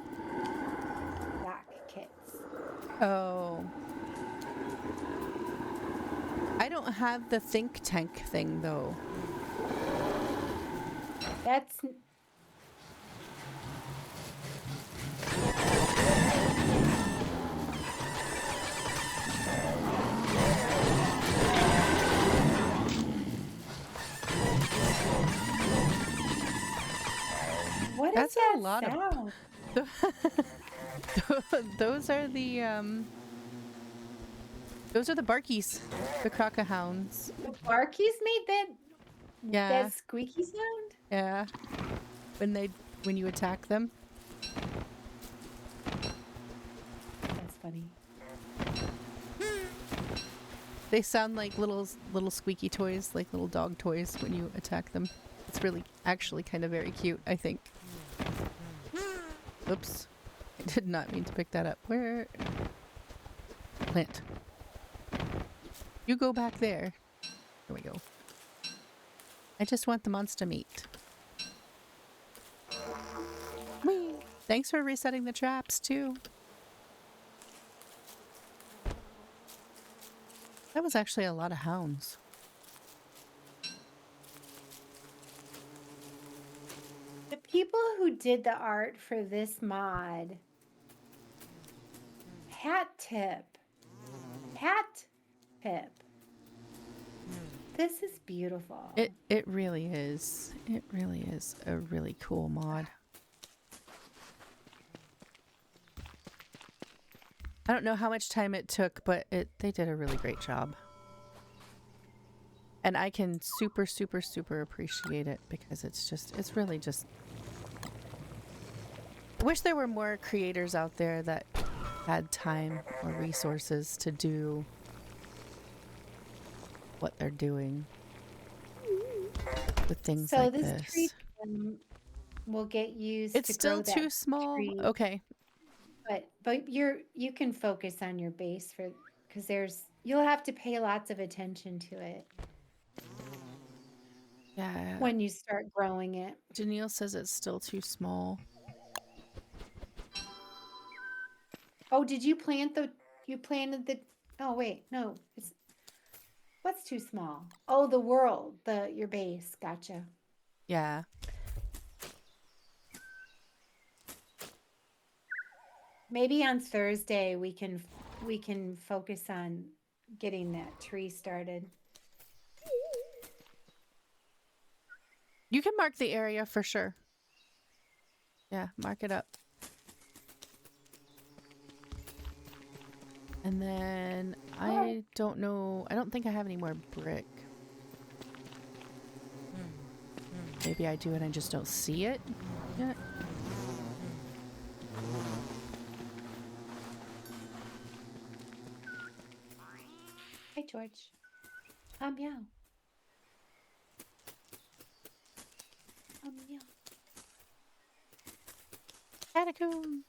Doc kits. Oh. I don't have the think tank thing though. That's what is That's that a lot sound? Those are the Barkies, the Crocahounds. The Barkies made Yeah, that squeaky sound? yeah. When you attack them. That's funny. They sound like little squeaky toys, like little dog toys when you attack them. It's really actually kind of very cute, I think. Oops. I did not mean to pick that up. Where? Plant. You go back there. There we go. I just want the monster meat. Whee! Thanks for resetting the traps too. That was actually a lot of hounds. The people who did the art for this mod, hat tip. This is beautiful. It really is. It really is a really cool mod. I don't know how much time it took, but they did a really great job. And I can super, super, super appreciate it because it's really just... I wish there were more creators out there that had time or resources to do what they're doing with things So like this this. tree will get used It's to still grow too that small. tree. Okay. But you can focus on your base because you'll have to pay lots of attention to it Yeah. when you start growing it. Janelle says it's still too small. Oh, did you planted the, oh wait, no, what's too small? Oh, your base. Gotcha. Yeah. Maybe on Thursday we can focus on getting that tree started. You can mark the area for sure. Yeah, mark it up. And then I don't know. I don't think I have any more brick. Maybe I do and I just don't see it yet. Hi, George. Meow. Meow. Catacomb.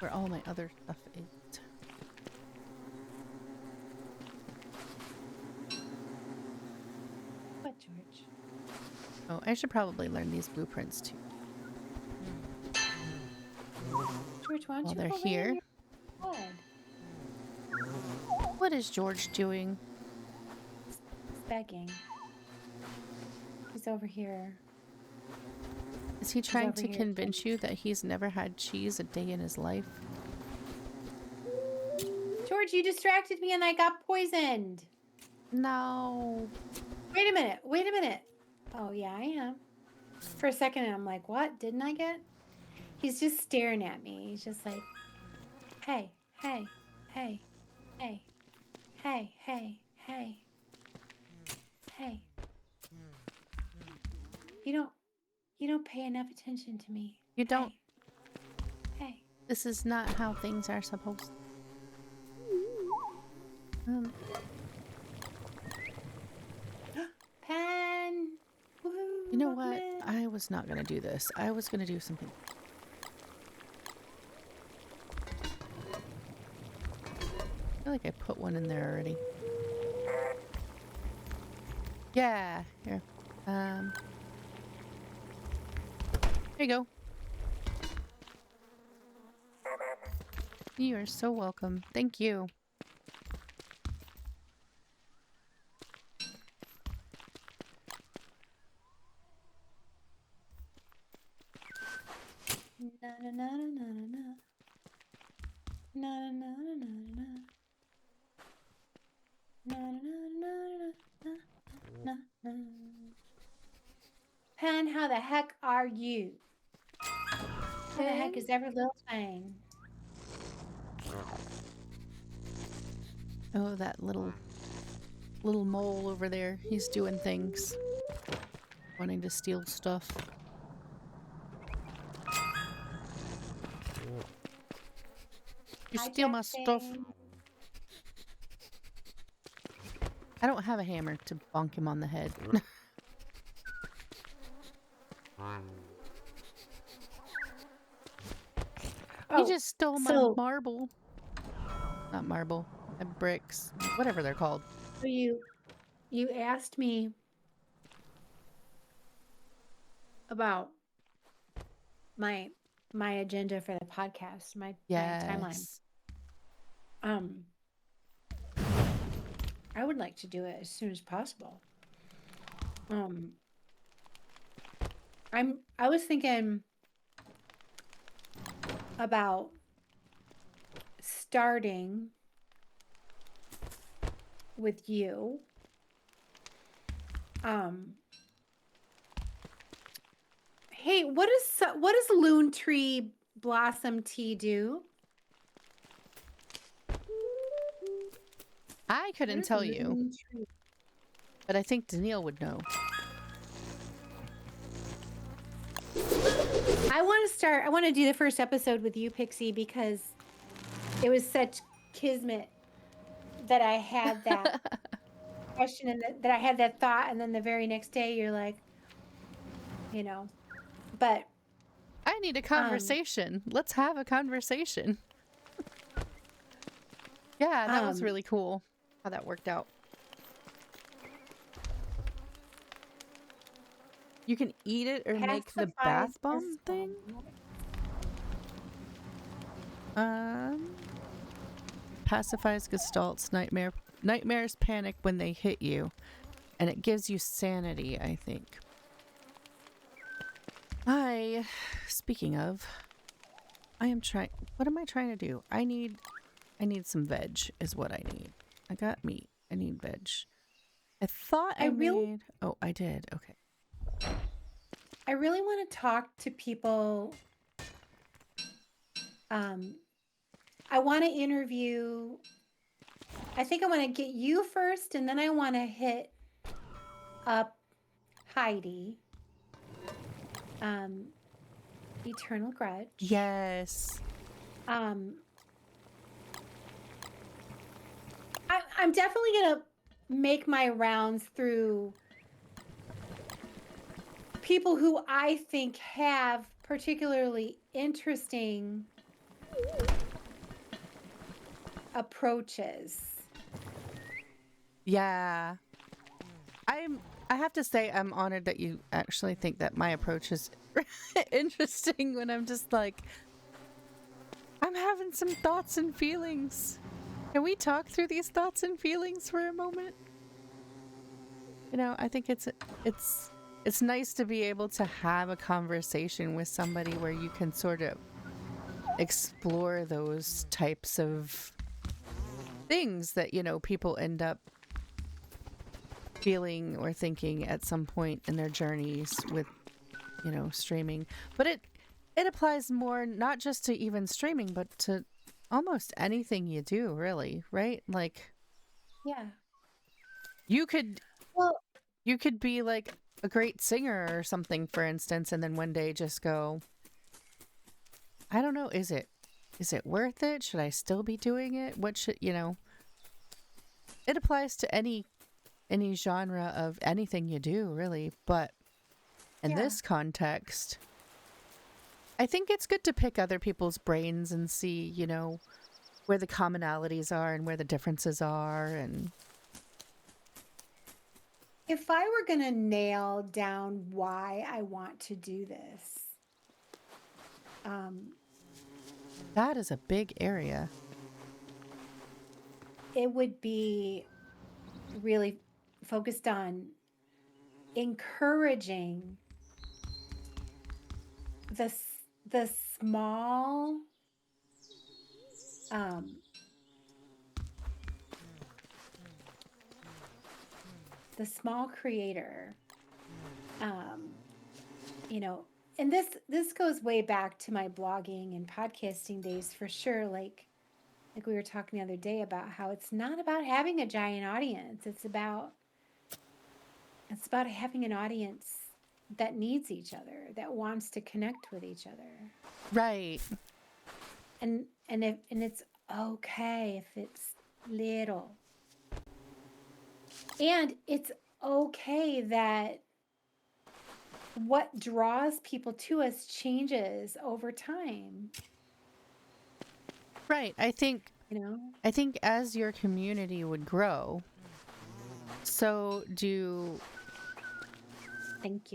Where all my other stuff is. What, George? Oh, I should probably learn these blueprints too. George, why don't While you they're go lay here. in your bed? What is George doing? He's begging. He's over here. Is he She's trying over to here. convince you that he's never had cheese a day in his life? George, you distracted me and I got poisoned. No. Wait a minute. Wait a minute. Oh, yeah, I am. For a second, I'm like, what? Didn't I get? He's just staring at me. He's just like, hey, hey, hey, hey, hey, hey, hey, hey. You don't pay enough attention to me. You don't. Hey, hey. This is not how things are supposed. Pen. Woo-hoo, You know welcome what? in. I was not gonna do this. I was gonna do something. I feel like I put one in there already. Yeah, here. There you go. You are so welcome. Thank you. Na na na na na na. Na na na na na. Na na na na na na. Pen, how the heck are you? How the heck is every little thing? Oh, that little mole over there. He's doing things. Wanting to steal stuff. You steal my stuff. I don't have a hammer to bonk him on the head. He just stole my marble. Not marble. My bricks. Whatever they're called. So you asked me about my agenda for the podcast, my timeline. I would like to do it as soon as possible. I was thinking about starting with you. Hey, what does Loon Tree Blossom Tea do? I couldn't tell you, but I think Danielle would know. I want to do the first episode with you, Pixie, because it was such kismet that I had that question and that I had that thought, and then the very next day you're like, but I need a conversation. Let's have a conversation. Yeah, that was really cool how that worked out. You can eat it or make the bath bomb thing? Pacifies Gestalt's nightmares panic when they hit you. And it gives you sanity, I think. Speaking of, what am I trying to do? I need some veg is what I need. I got meat. I need veg. I thought I made... Oh, I did. Okay. I really want to talk to people. I want to interview. I think I want to get you first, and then I want to hit up Heidi. Eternal Grudge. Yes. I'm definitely gonna make my rounds through people who I think have particularly interesting approaches. Yeah. I have to say I'm honored that you actually think that my approach is interesting when I'm just like, I'm having some thoughts and feelings. Can we talk through these thoughts and feelings for a moment? I think it's it's nice to be able to have a conversation with somebody where you can sort of explore those types of things that, people end up feeling or thinking at some point in their journeys with, streaming. But it applies more not just to even streaming, but to almost anything you do, really, right? Like, Yeah. you could Well, be like a great singer or something, for instance, and then one day just go, I don't know, is it worth it? Should I still be doing it? What should, it applies to any genre of anything you do, really. But in this context, I think it's good to pick other people's brains and see, where the commonalities are and where the differences are. And if I were going to nail down why I want to do this, that is a big area. it would be really focused on encouraging the small the small creator, and this goes way back to my blogging and podcasting days for sure. Like we were talking the other day about how it's not about having a giant audience. It's about having an audience that needs each other, that wants to connect with each other. Right. And it's okay if it's little. And it's okay that what draws people to us changes over time. Right. I think as your community would grow, so do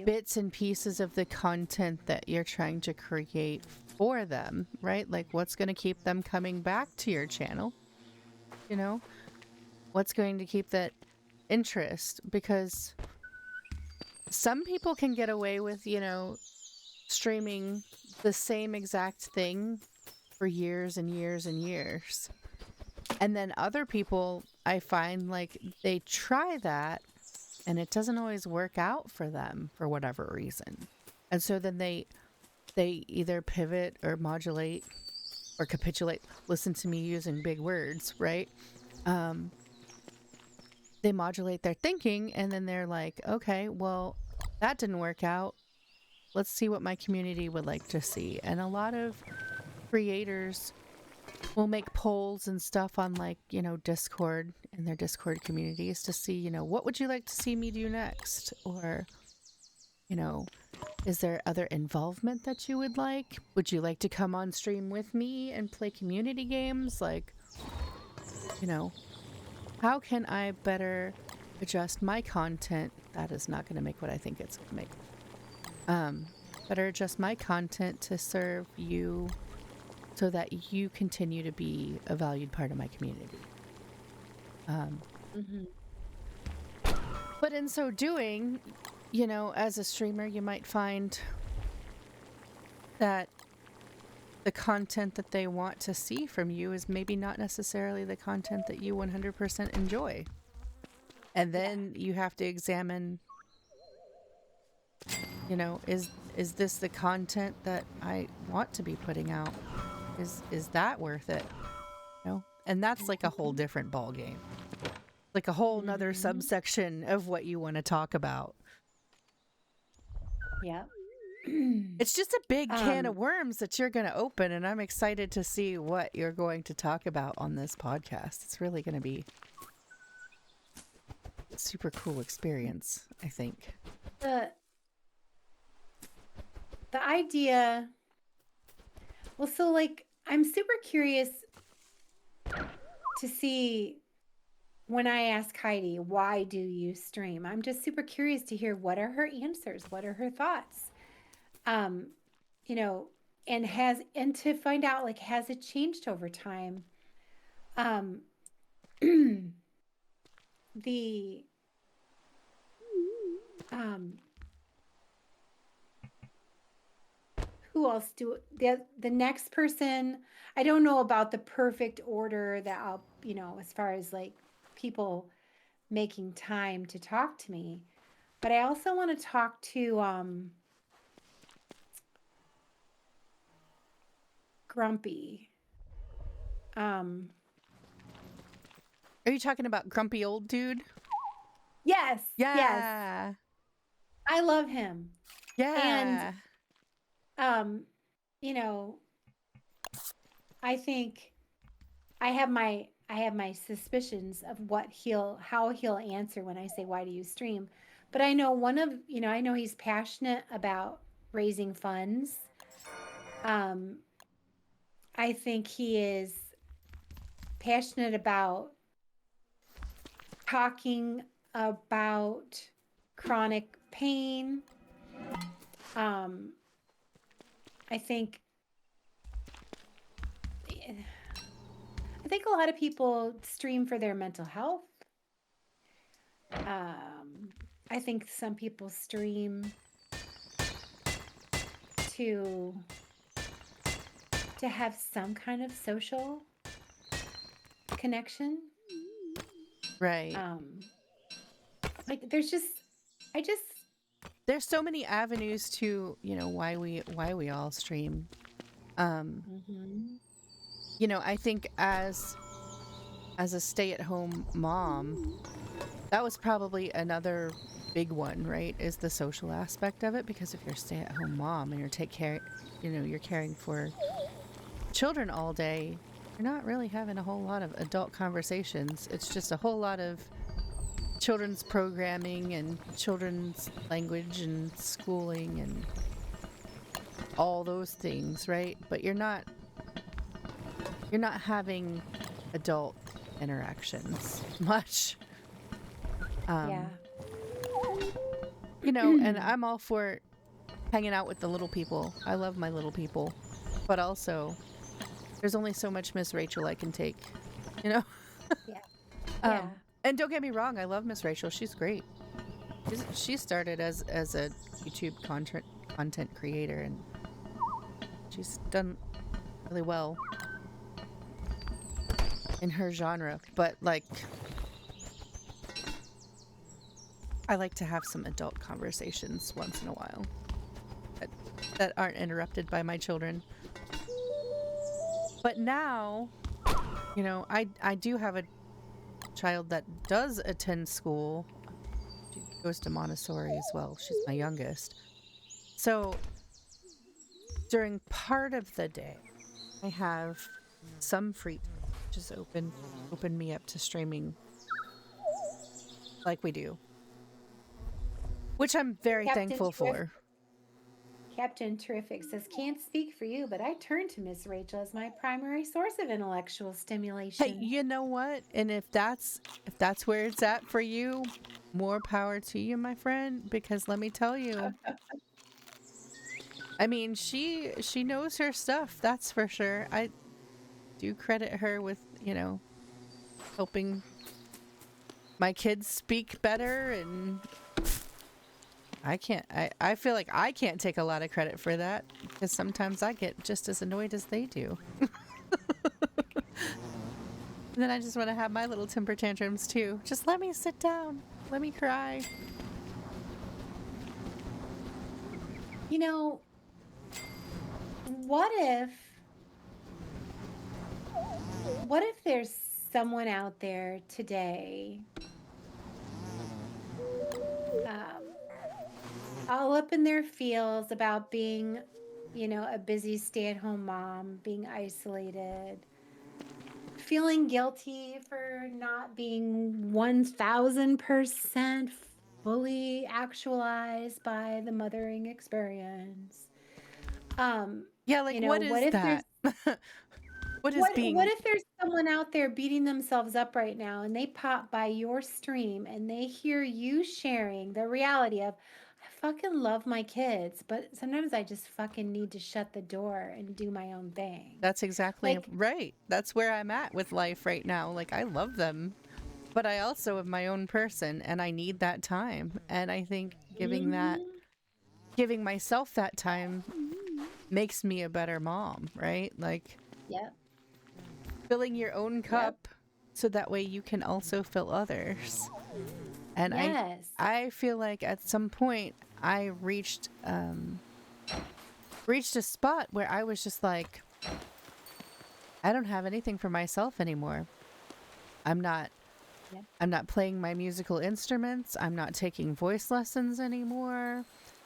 bits and pieces of the content that you're trying to create for them, right? Like, what's going to keep them coming back to your channel? What's going to keep that interest? Because some people can get away with, streaming the same exact thing for years and years and years. And then other people, I find, like, they try that and it doesn't always work out for them for whatever reason. And so then they either pivot or modulate or capitulate. Listen to me using big words, right? They modulate their thinking and then they're like, okay, well, that didn't work out. Let's see what my community would like to see. And a lot of creators will make polls and stuff on, like, Discord and their Discord communities to see, what would you like to see me do next? Or, is there other involvement that you would like? Would you like to come on stream with me and play community games? Like, how can I better adjust my content? That is not going to make what I think it's going to make. Better adjust my content to serve you so that you continue to be a valued part of my community. But in so doing, as a streamer, you might find that the content that they want to see from you is maybe not necessarily the content that you 100% enjoy. And then you have to examine, is this the content that I want to be putting out? Is that worth it? And that's like a whole different ball game. Like a whole nother subsection of what you want to talk about. Yeah. It's just a big can of worms that you're going to open, and I'm excited to see what you're going to talk about on this podcast. It's really going to be a super cool experience, I think. The idea... Well, so, like, I'm super curious to see when I ask Heidi, why do you stream? I'm just super curious to hear what are her answers, what are her thoughts, and to find out, like, has it changed over time? who else do the next person? I don't know about the perfect order that I'll, as far as like people making time to talk to me. But I also want to talk to Grumpy. Are you talking about grumpy old dude? Yes. Yes. Yeah. I love him. Yeah. And I think I have my suspicions of how he'll answer when I say, why do you stream? But I know I know he's passionate about raising funds. I think he is passionate about talking about chronic pain. I think a lot of people stream for their mental health. I think some people stream to have some kind of social connection. Right. Like there's so many avenues to, why we all stream. I think as a stay-at-home mom, that was probably another big one, right? Is the social aspect of it, because if you're a stay-at-home mom and you're caring for children all day, you're not really having a whole lot of adult conversations. It's just a whole lot of children's programming and children's language and schooling and all those things, right? But you're not having adult interactions much. yeah. And I'm all for hanging out with the little people. I love my little people. But also, there's only so much Miss Rachel I can take, Yeah. Yeah. And don't get me wrong, I love Miss Rachel. She's great. She started as a YouTube content creator, and she's done really well in her genre. But like, I like to have some adult conversations once in a while that aren't interrupted by my children. But now, I do have a child that does attend school. She goes to Montessori as well. She's my youngest. So during part of the day, I have some free time, just open me up to streaming like we do, which I'm very thankful for. Captain Terrific says, can't speak for you, but I turn to Miss Rachel as my primary source of intellectual stimulation. Hey, you know what? And if that's where it's at for you, more power to you, my friend, because let me tell you, I mean, she knows her stuff, that's for sure. I do credit her with, helping my kids speak better, and I feel like I can't take a lot of credit for that, because sometimes I get just as annoyed as they do. And then I just want to have my little temper tantrums too. Just let me sit down. Let me cry. What if there's someone out there today all up in their feels about being, a busy stay-at-home mom, being isolated, feeling guilty for not being 1000% fully actualized by the mothering experience. Yeah, like, what is that? What if there's someone out there beating themselves up right now, and they pop by your stream and they hear you sharing the reality of, I fucking love my kids, but sometimes I just fucking need to shut the door and do my own thing. That's exactly right. That's where I'm at with life right now. Like, I love them, but I also am my own person, and I need that time. And I think giving myself that time makes me a better mom, right? Like Yep. filling your own cup so that way you can also fill others. And Yes. I feel like at some point I reached a spot where I was just like, I don't have anything for myself anymore. I'm not playing my musical instruments. I'm not taking voice lessons anymore.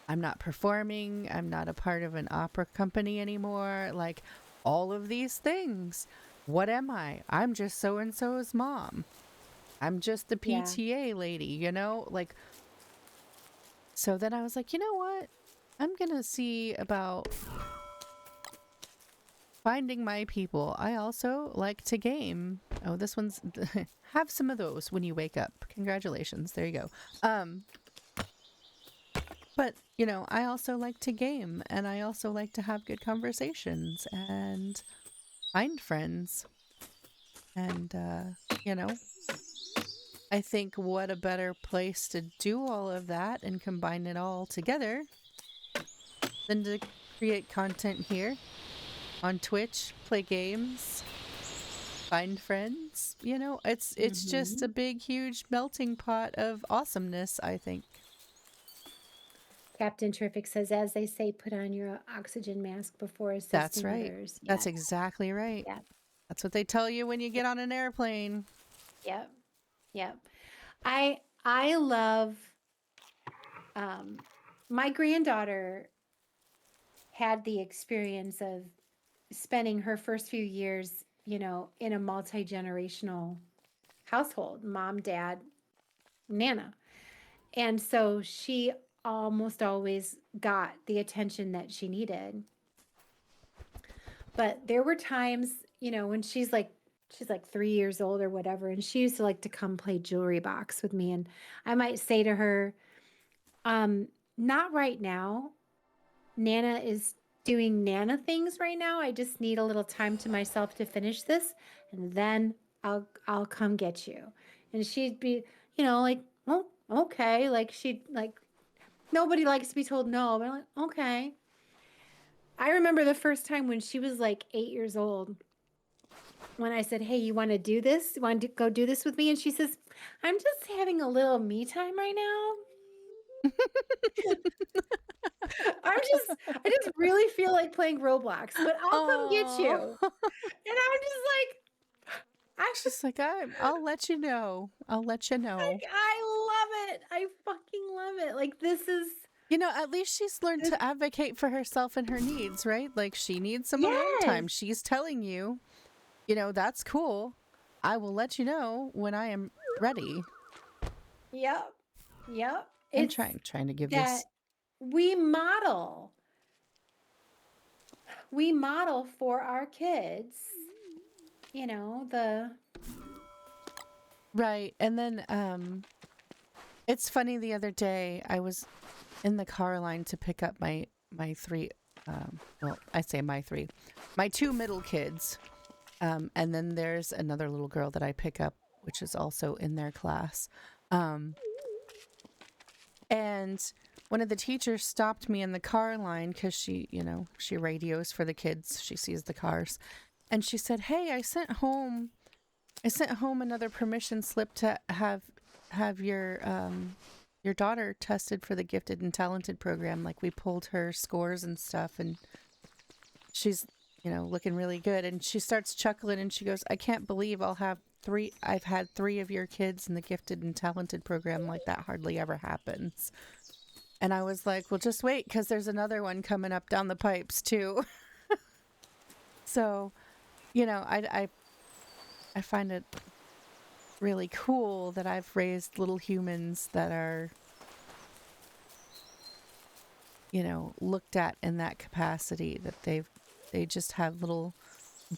I'm not performing. I'm not a part of an opera company anymore. Like all of these things. What am I? I'm just so and so's mom. I'm just the PTA lady, you know? Like, so then I was like, you know what? I'm going to see about finding my people. I also like to game. Oh, this one's have some of those when you wake up. Congratulations. There you go. But, you know, I also like to game, and I also like to have good conversations and find friends. And you know, I think what a better place to do all of that and combine it all together than to create content here on Twitch, play games, find friends. You know, it's just a big, huge melting pot of awesomeness, I think. Captain Terrific says, as they say, put on your oxygen mask before assisting That's right. others. That's exactly right. Yeah. That's what they tell you when you get on an airplane. Yep. Yep. I love my granddaughter had the experience of spending her first few years, you know, in a multi-generational household, mom, dad, Nana. And so she almost always got the attention that she needed. But there were times, you know, when she's like 3 years old or whatever, and she used to like to come play jewelry box with me. And I might say to her, not right now. Nana is doing Nana things right now. I just need a little time to myself to finish this, and then I'll come get you. And she'd be, you know, like, oh, okay. Like she'd like, nobody likes to be told no, but I'm like, okay. I remember the first time when she was like 8 years old, when I said, hey, you want to do this? You want to go do this with me? And she says, I'm just having a little me time right now. I just really feel like playing Roblox, but I'll come get you. And I'm She's like, I'll let you know. I'll let you know. like, I love it. I fucking love it. Like, this is, you know, at least she's learned to advocate for herself and her needs, right? Like she needs some alone time. She's telling you, you know, that's cool. I will let you know when I am ready. Yep. Yep. I'm trying to give this. We model for our kids, you know, right. And then it's funny, the other day I was in the car line to pick up my three well, I say my two middle kids, and then there's another little girl that I pick up, which is also in their class, and one of the teachers stopped me in the car line because she, you know, she radios for the kids, she sees the cars, and she said, hey, I sent home another permission slip to have your daughter tested for the gifted and talented program. Like we pulled her scores and stuff, and she's, you know, looking really good. And she starts chuckling and she goes, I can't believe I've had 3 of your kids in the gifted and talented program. Like that hardly ever happens. And I was like, well, just wait, because there's another one coming up down the pipes too. So, you know, I find it really cool that I've raised little humans that are, you know, looked at in that capacity, that they just have little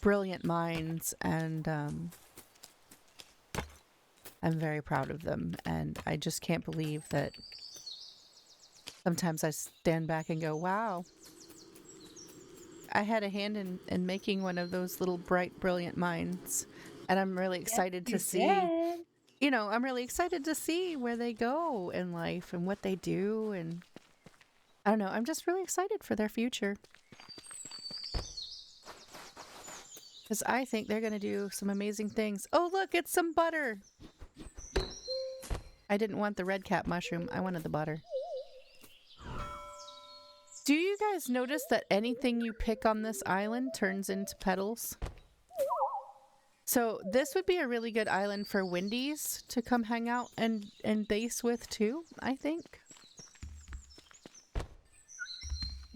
brilliant minds, and I'm very proud of them. And I just can't believe that sometimes I stand back and go, wow, I had a hand in making one of those little bright, brilliant minds. And I'm really excited to see, you know, I'm really excited to see where they go in life and what they do. And I don't know, I'm just really excited for their future. Because I think they're going to do some amazing things. Oh, look, it's some butter. I didn't want the red cap mushroom. I wanted the butter. Do you guys notice that anything you pick on this island turns into petals? So this would be a really good island for Wendy's to come hang out and base with too, I think.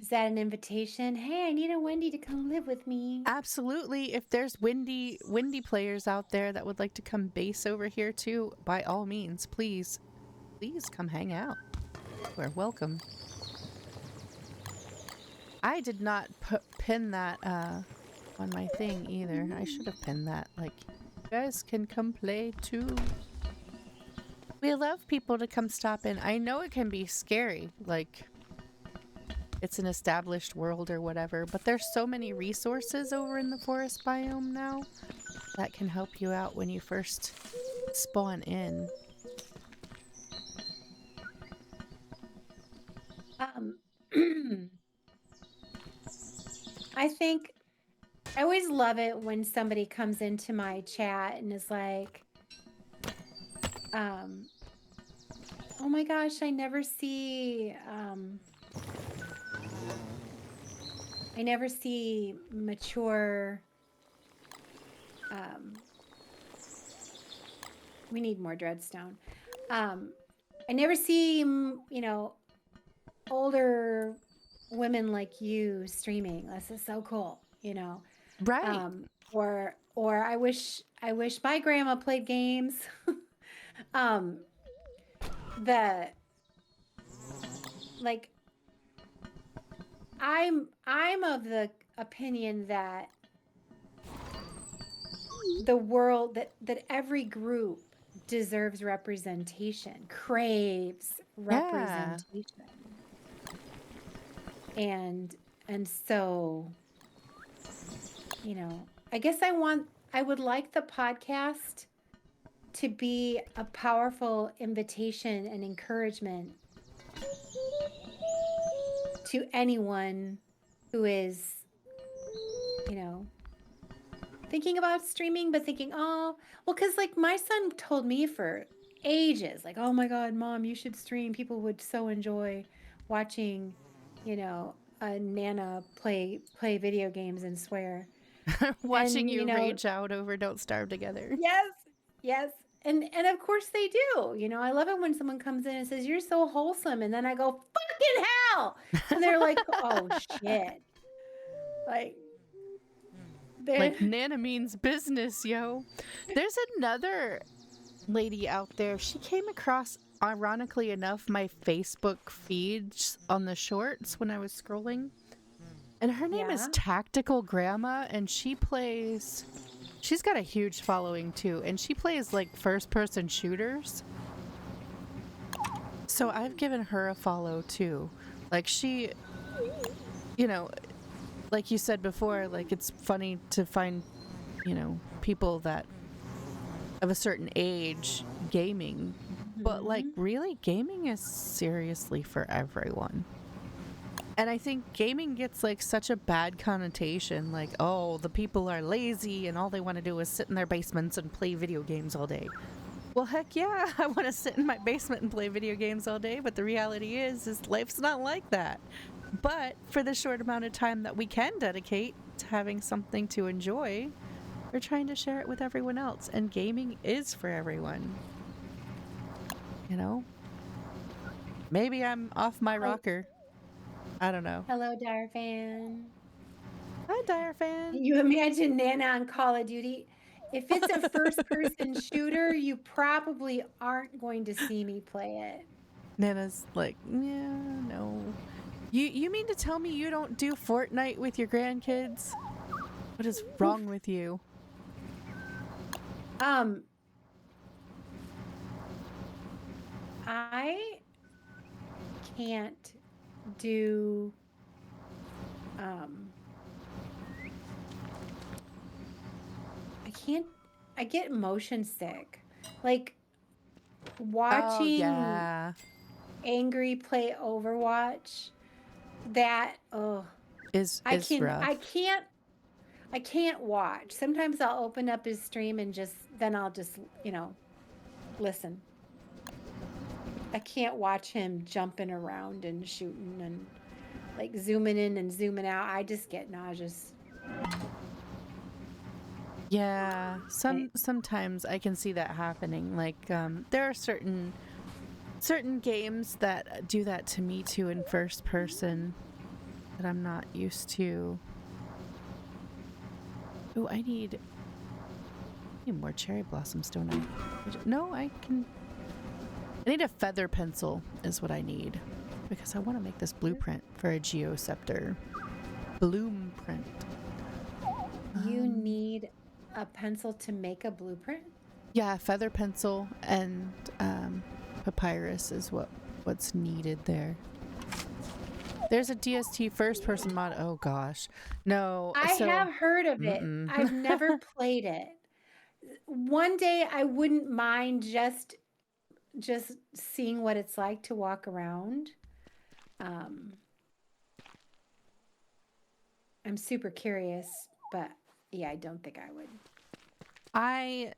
Is that an invitation? Hey, I need a Wendy to come live with me. Absolutely. If there's Wendy players out there that would like to come base over here too, by all means, please come hang out. We're welcome. I did not pin that on my thing either. I should have pinned that. Like, you guys can come play too. We love people to come stop in. I know it can be scary, like it's an established world or whatever, but there's so many resources over in the forest biome now that can help you out when you first spawn in. I think I always love it when somebody comes into my chat and is like, oh my gosh, I never see mature, we need more dreadstone. I never see, you know, older women like you streaming. This is so cool, you know. Right. Or I wish my grandma played games. Like I'm of the opinion that the world that every group deserves representation, craves representation. Yeah. And so, you know, I guess I would like the podcast to be a powerful invitation and encouragement to anyone who is, you know, thinking about streaming, but thinking, oh, well, because like my son told me for ages, like, oh my God, Mom, you should stream. People would so enjoy watching, you know, a Nana play video games and swear. Watching you rage out over Don't Starve Together. Yes. And of course they do. You know, I love it when someone comes in and says, you're so wholesome. And then I go, fucking hell. And they're like, oh shit. Like Nana means business, yo. There's another lady out there. She came across, ironically enough, my Facebook feeds on the shorts when I was scrolling. And her name is Tactical Grandma, and she's got a huge following too, and she plays like first-person shooters. So I've given her a follow too. Like she, you know, like you said before, like it's funny to find, you know, people that of a certain age gaming, but like really gaming is seriously for everyone. And I think gaming gets like such a bad connotation, like, oh, the people are lazy and all they want to do is sit in their basements and play video games all day. Well, heck yeah, I want to sit in my basement and play video games all day, but the reality is life's not like that. But for the short amount of time that we can dedicate to having something to enjoy, we're trying to share it with everyone else, and gaming is for everyone. You know? Maybe I'm off my rocker. I don't know. Hello, Dire Fan. Hi, Dire Fan. You imagine Nana on Call of Duty? If it's a first-person shooter, you probably aren't going to see me play it. Nana's like, yeah, no. You mean to tell me you don't do Fortnite with your grandkids? What is wrong with you? I can't do I get motion sick. Like watching Angry play Overwatch, that is rough. I can't watch. Sometimes I'll open up his stream and then I'll just, listen. I can't watch him jumping around and shooting and like zooming in and zooming out. I just get nauseous. Yeah, sometimes I can see that happening. Like there are certain games that do that to me too in first person that I'm not used to. Oh, I need more cherry blossoms, don't I? No, I need a feather pencil is what I need because I want to make this blueprint for a geoscepter. Blueprint. You need a pencil to make a blueprint? Yeah, feather pencil and papyrus is what's needed there. There's a DST first person mod. Oh gosh. No. I have heard of it. I've never played it. One day I wouldn't mind just seeing what it's like to walk around. I'm super curious, but yeah, I don't think I would.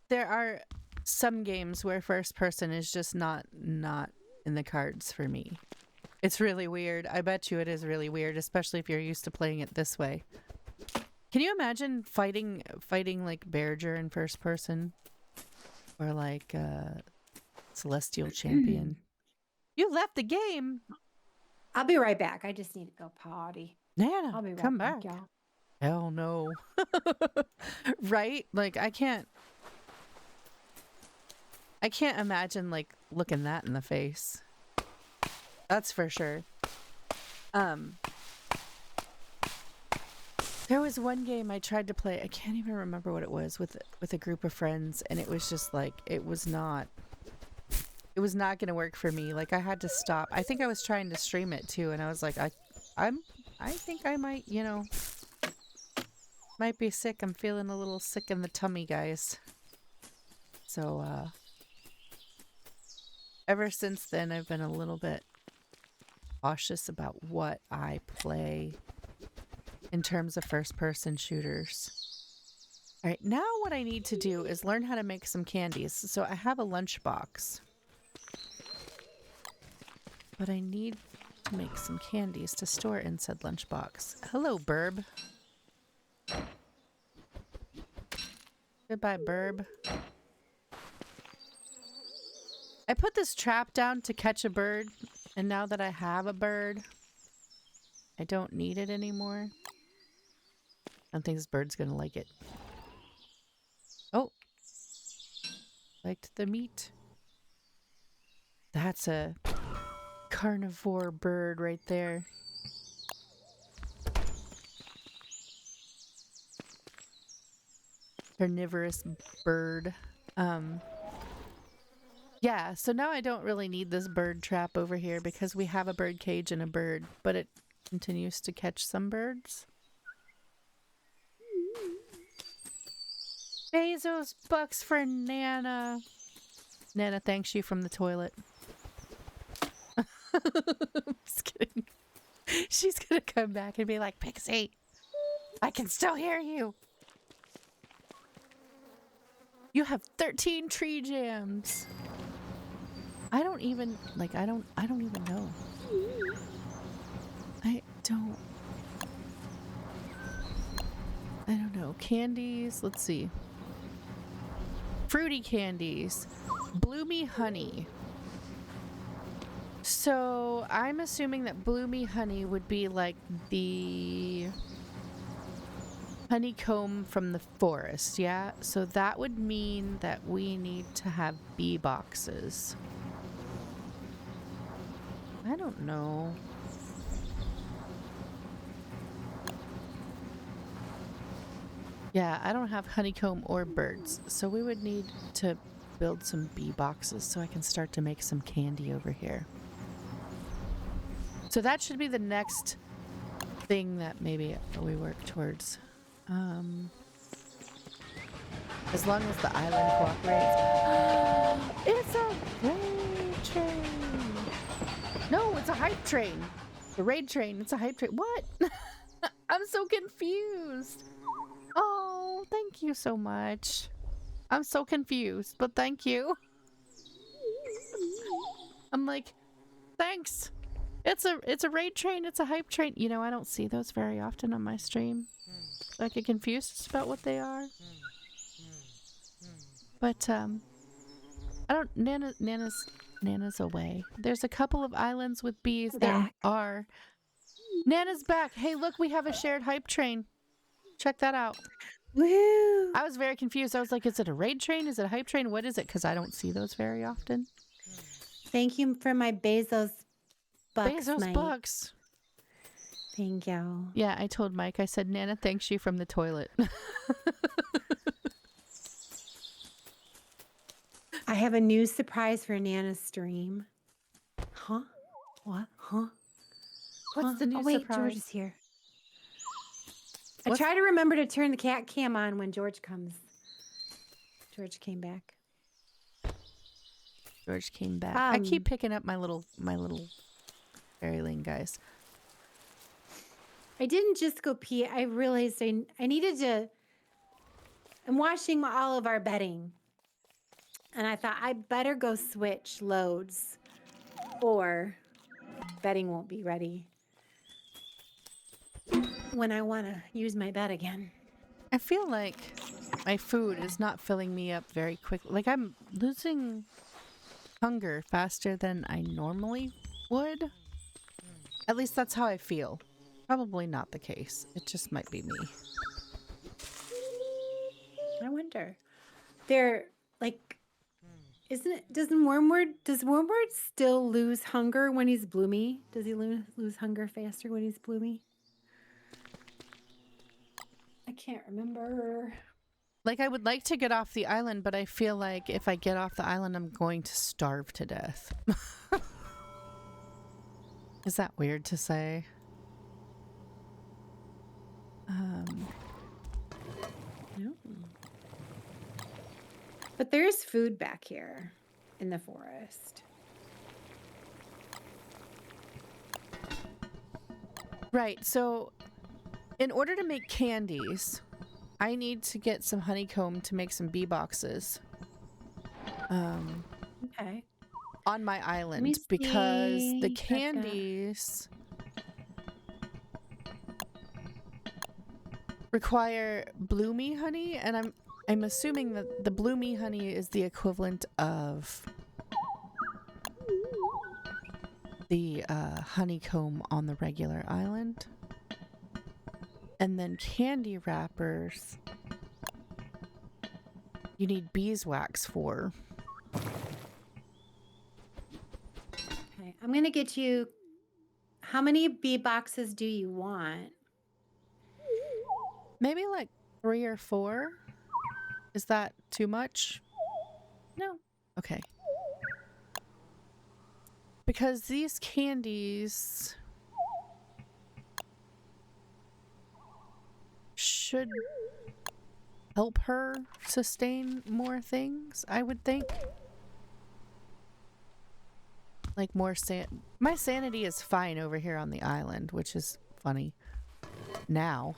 There are some games where first person is just not in the cards for me. It's really weird. I bet you it is really weird, especially if you're used to playing it this way. Can you imagine fighting like Berger in first person? Or like Celestial Champion? You left the game! I'll be right back. I just need to go potty. Nana, I'll be right come back, back. y'all. Hell no. Right? Like I can't imagine like looking that in the face. That's for sure. There was one game I tried to play. I can't even remember what it was with a group of friends, and it was just like it was not going to work for me. Like I had to stop. I think I was trying to stream it too, and I was like, I think I might, might be sick. I'm feeling a little sick in the tummy, guys. So ever since then, I've been a little bit cautious about what I play in terms of first-person shooters. All right, now what I need to do is learn how to make some candies. So I have a lunchbox, but I need to make some candies to store in said lunchbox. Hello, Burb. Goodbye, Burb. I put this trap down to catch a bird, and now that I have a bird, I don't need it anymore. I don't think this bird's gonna like it. Oh. Liked the meat. That's a carnivore bird right there. Carnivorous bird. Yeah, so now I don't really need this bird trap over here because we have a bird cage and a bird, but it continues to catch some birds. Bezos bucks for Nana. Nana thanks you from the toilet. I'm just kidding. She's gonna come back and be like, Pixie, I can still hear you. You have 13 tree jams. I don't even know. I don't know. Candies, let's see. Fruity candies. Bloomy honey. So I'm assuming that bloomy honey would be like the honeycomb from the forest, yeah? So that would mean that we need to have bee boxes. I don't know. Yeah, I don't have honeycomb or birds, so we would need to build some bee boxes so I can start to make some candy over here. So that should be the next thing that maybe we work towards. As long as the island cooperates. It's a raid train! No, it's a hype train! The raid train, it's a hype train. What? I'm so confused. Oh, thank you so much. I'm so confused, but thank you. I'm like, thanks. It's a raid train, it's a hype train. You know, I don't see those very often on my stream. So I get confused about what they are. But I don't Nana's away. There's a couple of islands with bees that are Nana's back. Hey, look, we have a shared hype train. Check that out. Woo! I was very confused. I was like, is it a raid train? Is it a hype train? What is it? Because I don't see those very often. Thank you for my Bezos bucks, Bezos Mike. bucks. Thank you. Yeah, I told Mike, I said, Nana thanks you from the toilet. I have a new surprise for Nana's stream. Huh? What? Huh? What's the new wait, surprise? George is here. I try to remember to turn the cat cam on when George comes. George came back. George came back. I keep picking up my little fairyling guys. I didn't just go pee. I realized I needed to. I'm washing all of our bedding. And I thought I better go switch loads or bedding won't be ready when I want to use my bed again. I feel like my food is not filling me up very quickly. Like I'm losing hunger faster than I normally would. At least that's how I feel. Probably not the case. It just might be me. I wonder. They're like, isn't it? Does Wormwood still lose hunger when he's bloomy? Does he lose hunger faster when he's bloomy? I can't remember. Like I would like to get off the island, but I feel like if I get off the island, I'm going to starve to death. Is that weird to say? No. But there's food back here in the forest. Right, so in order to make candies, I need to get some honeycomb to make some bee boxes. Okay. On my island, because the candies require bloomy honey, and I'm assuming that the bloomy honey is the equivalent of the honeycomb on the regular island. And then candy wrappers you need beeswax for. Okay, I'm gonna get you. How many bee boxes do you want? Maybe like 3 or 4. Is that too much? No. Okay. Because these candies should help her sustain more things, I would think. Like more my sanity is fine over here on the island, which is funny. Now.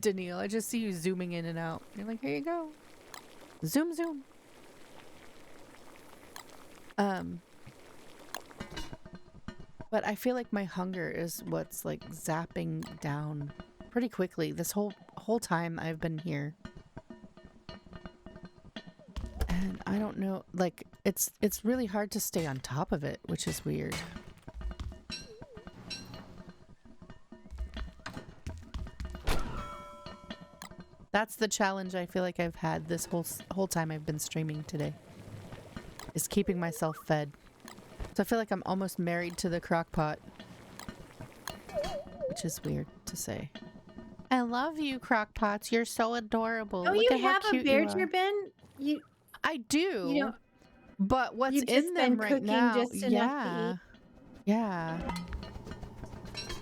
Daniil, I just see you zooming in and out. You're like, here you go. Zoom, zoom. But I feel like my hunger is what's like zapping down pretty quickly this whole time I've been here. And I don't know, like it's really hard to stay on top of it, which is weird. That's the challenge I feel like I've had this whole time I've been streaming today. Is keeping myself fed. So I feel like I'm almost married to the crock pot. Which is weird to say. I love you, crock pots. You're so adorable. Oh, Look you at how have cute a bear you are. turbin? I do. You know, but what's you've in just them been right cooking now? just enough to eat. Yeah.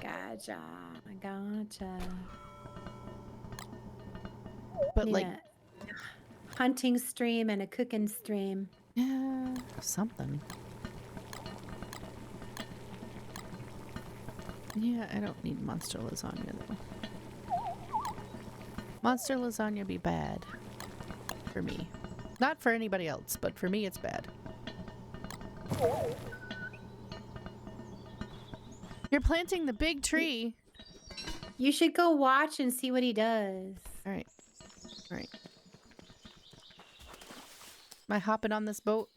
Gotcha. But like a hunting stream and a cooking stream. Yeah, something. Yeah, I don't need monster lasagna though. Monster lasagna be bad for me. Not for anybody else, but for me it's bad. You're planting the big tree. You should go watch and see what he does. All right. All right. Am I hopping on this boat?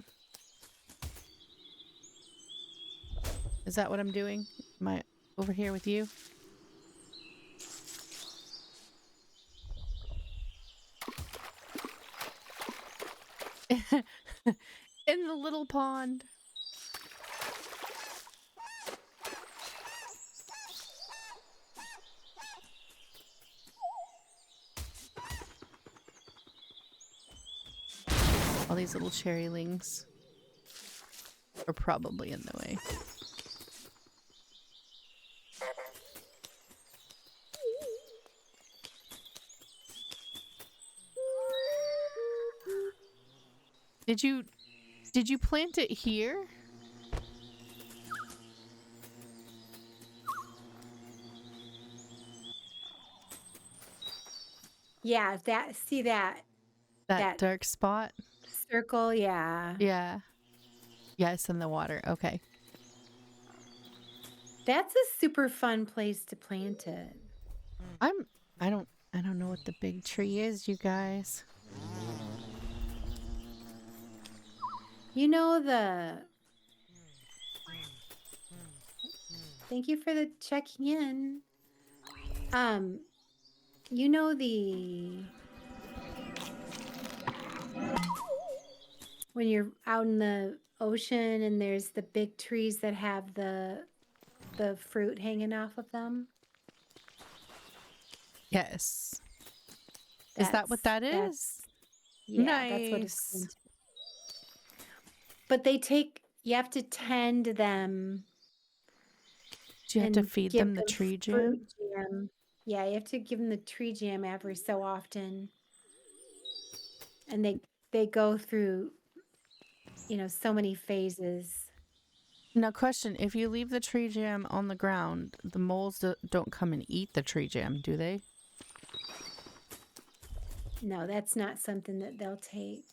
Is that what I'm doing? Am I over here with you? In the little pond. All these little cherrylings are probably in the way. Did you plant it here? Yeah, see that That dark spot? circle, yeah. Yeah. Yes, in the water. Okay. That's a super fun place to plant it. I don't know what the big tree is, you guys. You know Thank you for the checking in. You know when you're out in the ocean and there's the big trees that have the fruit hanging off of them? Yes. Is that what that is? Yeah, nice. That's what it's into. But you have to tend them. Do you have to feed them the tree jam? Yeah, you have to give them the tree jam every so often. And they go through, so many phases. Now, question, if you leave the tree jam on the ground, the moles don't come and eat the tree jam, do they? No, that's not something that they'll take.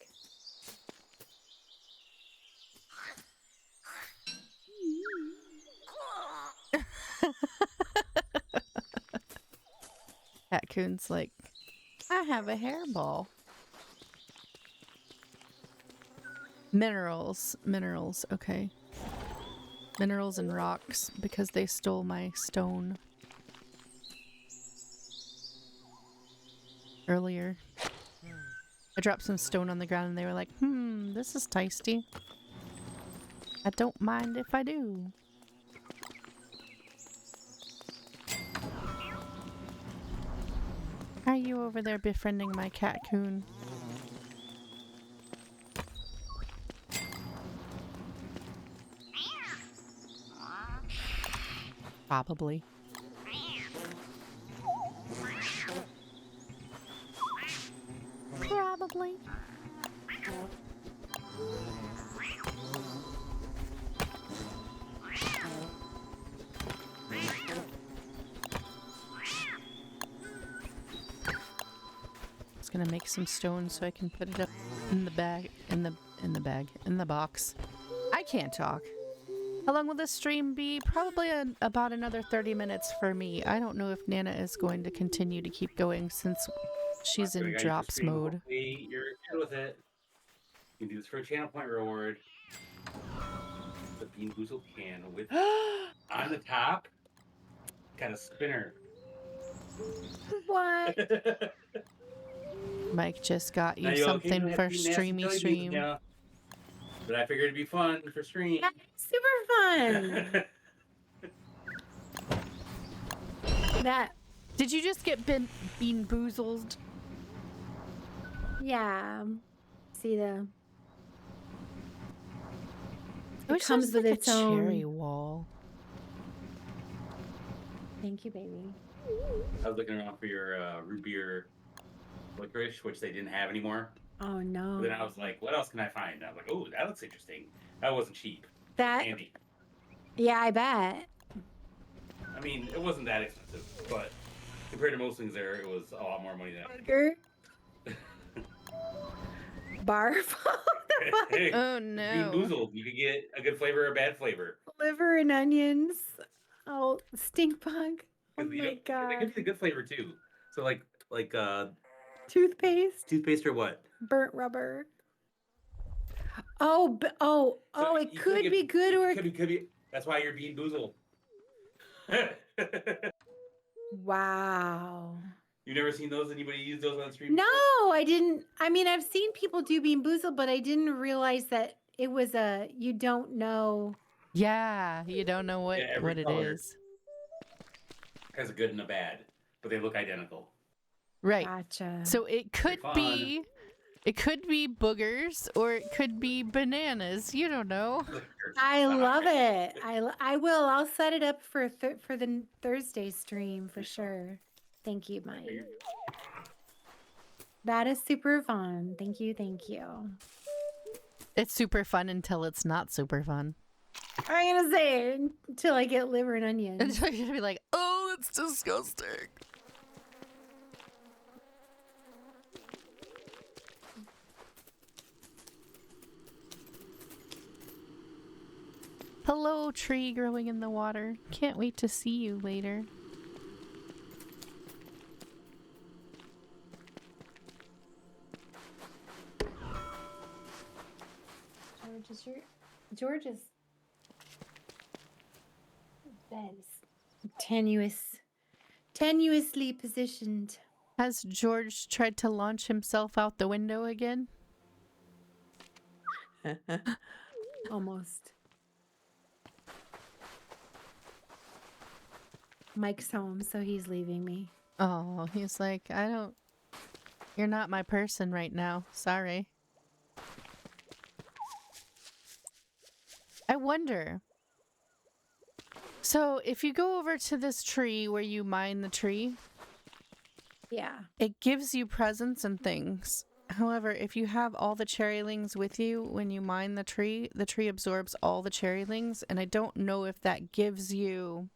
Raccoon's like, I have a hairball. Minerals, okay. Minerals and rocks, because they stole my stone earlier. I dropped some stone on the ground and they were like, this is tasty. I don't mind if I do. Are you over there befriending my catcoon? Probably. Probably. Just gonna make some stones so I can put it up in the bag, in the box. I can't talk. How long will this stream be? Probably about another 30 minutes for me. I don't know if Nana is going to continue to keep going since she's in drops mode. Hopefully you're good with it. You can do this for a channel point reward. The Bean Boozled can with on the top got a spinner. What? Mike just got you something for streamy stream. Yeah. But I figured it'd be fun for stream. Super fun. Did you just get bean boozled? Yeah. See it comes with its own cherry wall. Thank you, baby. I was looking around for your root beer licorice, which they didn't have anymore. Oh no. But then I was like, what else can I find? I was like, oh, that looks interesting. That wasn't cheap. That Handy. Yeah, I bet. I mean, it wasn't that expensive, but compared to most things there, it was a lot more money than. Burger. Barf. Hey, Oh it's Bean no. Boozled. You could get a good flavor or a bad flavor. Liver and onions. Oh, stink bug. Oh 'Cause you my know, they god. give you the good flavor too. So like Toothpaste. toothpaste or what? Burnt rubber. Oh, So it you could be good or could be. That's why you're Bean Boozled. wow. You've never seen those? Anybody use those on the street? No, before? I didn't. I mean, I've seen people do Bean Boozled, but I didn't realize that it was you don't know. Yeah, you don't know what Yeah, every it color is. has a good and a bad, but they look identical. Right. Gotcha. So it could fun. be boogers or it could be bananas. You don't know. I love it. I will. I'll set it up for the Thursday stream for sure. Thank you, Mike. That is super fun. Thank you. Thank you. It's super fun until it's not super fun. I'm gonna say until I get liver and onions. Until you're gonna be like, oh, it's disgusting. Hello, tree growing in the water. Can't wait to see you later. George's bed is tenuously positioned. Has George tried to launch himself out the window again? Almost. Mike's home, so he's leaving me. Oh, he's like, you're not my person right now. Sorry. I wonder. So if you go over to this tree where you mine the tree, Yeah. it gives you presents and things. However, if you have all the cherrylings with you when you mine the tree absorbs all the cherrylings, and I don't know if that gives you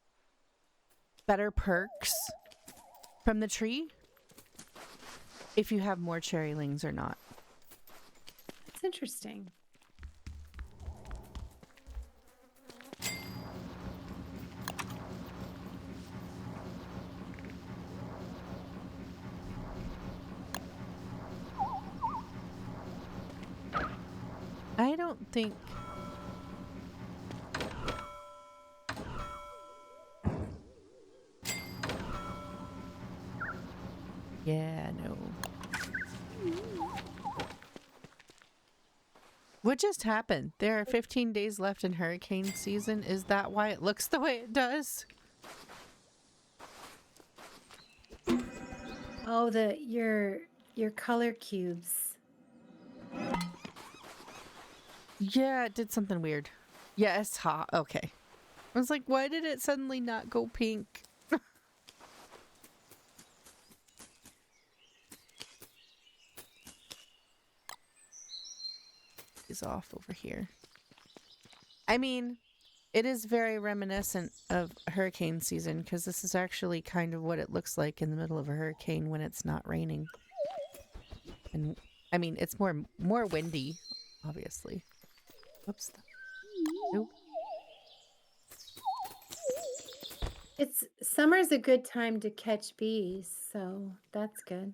better perks from the tree if you have more cherrylings or not. It's interesting. I don't think... Yeah, no. What just happened? There are 15 days left in hurricane season. Is that why it looks the way it does? Oh, your color cubes. Yeah, it did something weird. Yeah, it's hot. Okay. I was like, why did it suddenly not go pink? He's off over here. I mean, it is very reminiscent of hurricane season because this is actually kind of what it looks like in the middle of a hurricane when it's not raining. And I mean, it's more windy, obviously. Oops. Nope. Summer's a good time to catch bees, so that's good.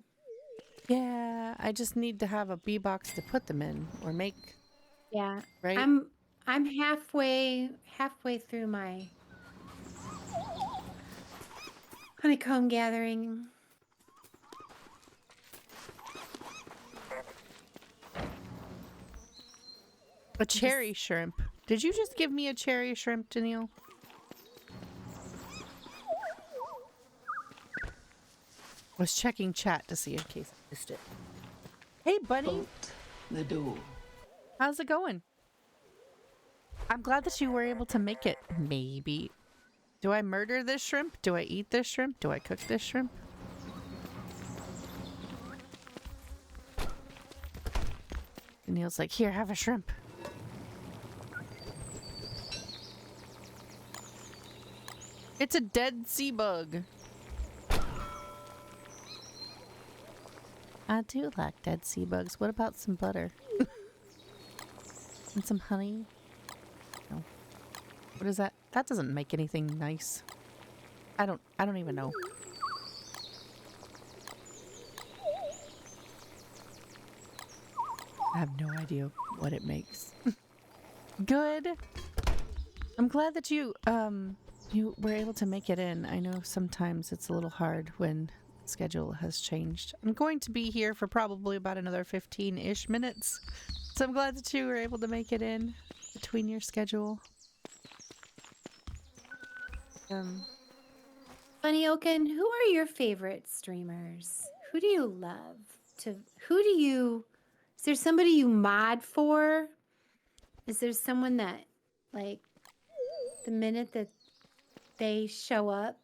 Yeah, I just need to have a bee box to put them in or make. Yeah. Right? I'm halfway through my honeycomb gathering. A cherry shrimp. Did you just give me a cherry shrimp, Danielle? Was checking chat to see in case I missed it. Hey, buddy. The door. How's it going? I'm glad that you were able to make it. Maybe. Do I murder this shrimp? Do I eat this shrimp? Do I cook this shrimp? And Neil's like, here, have a shrimp. It's a dead sea bug. I do like dead sea bugs. What about some butter? And some honey? No. What is that? That doesn't make anything nice. I don't even know. I have no idea what it makes. Good. I'm glad that you were able to make it in. I know sometimes it's a little hard when the schedule has changed. I'm going to be here for probably about another 15-ish minutes. So I'm glad that you were able to make it in between your schedule. Bunny Oaken, who are your favorite streamers? Who do you love? Is there somebody you mod for? Is there someone that, like, the minute that they show up,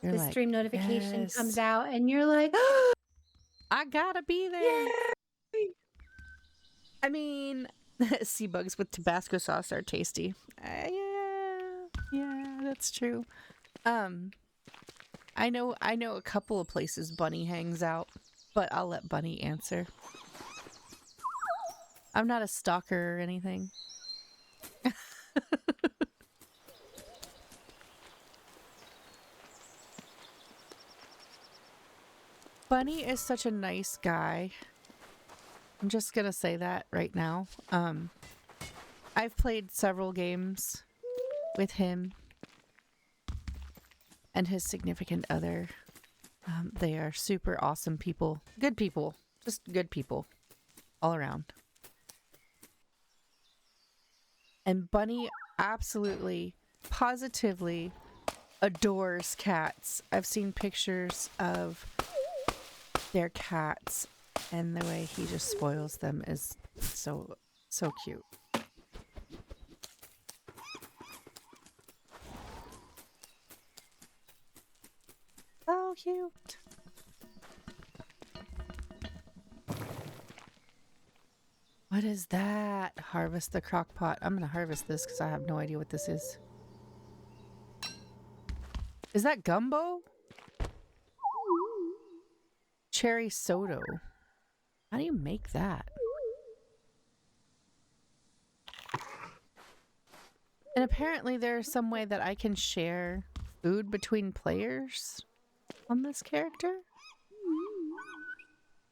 You're the like, stream notification comes yes, out and you're like, I gotta be there. yay! I mean, sea bugs with Tabasco sauce are tasty. Yeah, that's true. I know a couple of places Bunny hangs out, but I'll let Bunny answer. I'm not a stalker or anything. Bunny is such a nice guy. I'm just gonna say that right now. I've played several games with him and his significant other. They are super awesome people. Good people. Just good people all around. And Bunny absolutely, positively adores cats. I've seen pictures of their cats, and the way he just spoils them is so cute. So cute. What is that? Harvest the crock pot. I'm gonna harvest this because I have no idea what this is. Is that gumbo? Cherry soda. How do you make that? And apparently there's some way that I can share food between players on this character.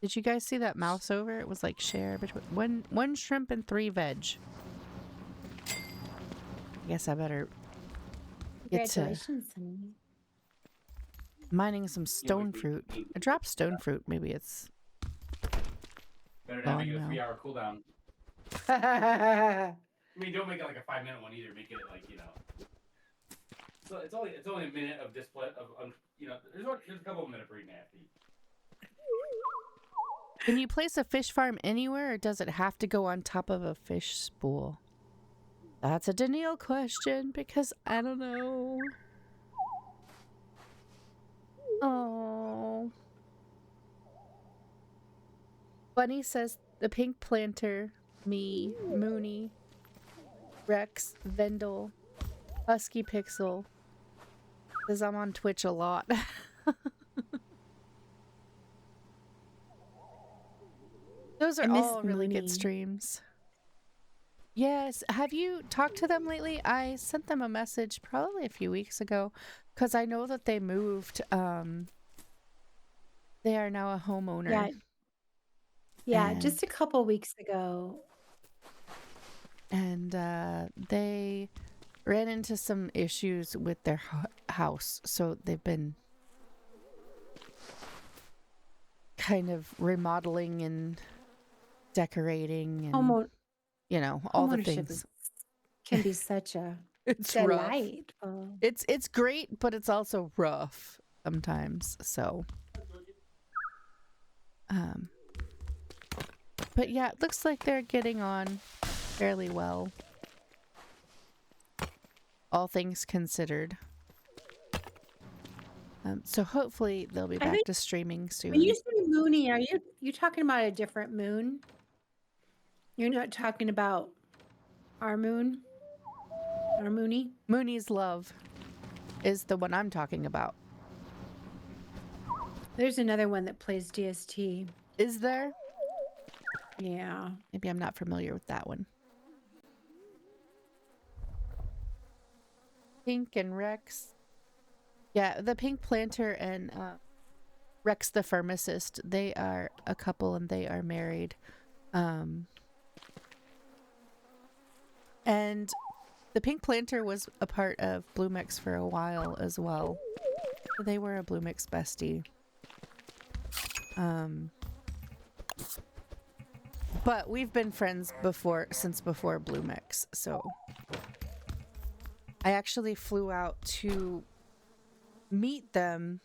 Did you guys see that mouse over? It was like share between one shrimp and 3 veg. I guess I better get to Congratulations, honey. mining some stone fruit. I dropped stone fruit. Maybe it's Better not make it a now. 3-hour cooldown. I mean, don't make it like a 5-minute one either. Make it like, So it's only a minute of display of there's a couple of minute break after you. Can you place a fish farm anywhere, or does it have to go on top of a fish spool? That's a Danielle question, because I don't know. Oh. Bunny says the pink planter, me, Mooney, Rex, Vendel, Husky Pixel, says I'm on Twitch a lot. Those are all really good streams. Yes. Have you talked to them lately? I sent them a message probably a few weeks ago because I know that they moved. They are now a homeowner. Yeah, just a couple weeks ago. And they ran into some issues with their house. So they've been kind of remodeling and decorating and all the things. Can be such a it's delight. It's great, but it's also rough sometimes. So but yeah, it looks like they're getting on fairly well, all things considered. So hopefully they'll be back to streaming soon. When you say Mooney, are you talking about a different moon? You're not talking about our moon? Our Mooney? Mooney's love. is the one I'm talking about. There's another one that plays DST. Is there? Yeah. Maybe I'm not familiar with that one. Pink and Rex. Yeah, the Pink Planter and Rex the Pharmacist, they are a couple and they are married. And the Pink Planter was a part of Bloomix for a while as well. They were a Bloomix bestie. But we've been friends since before Bloomix, so I actually flew out to meet them.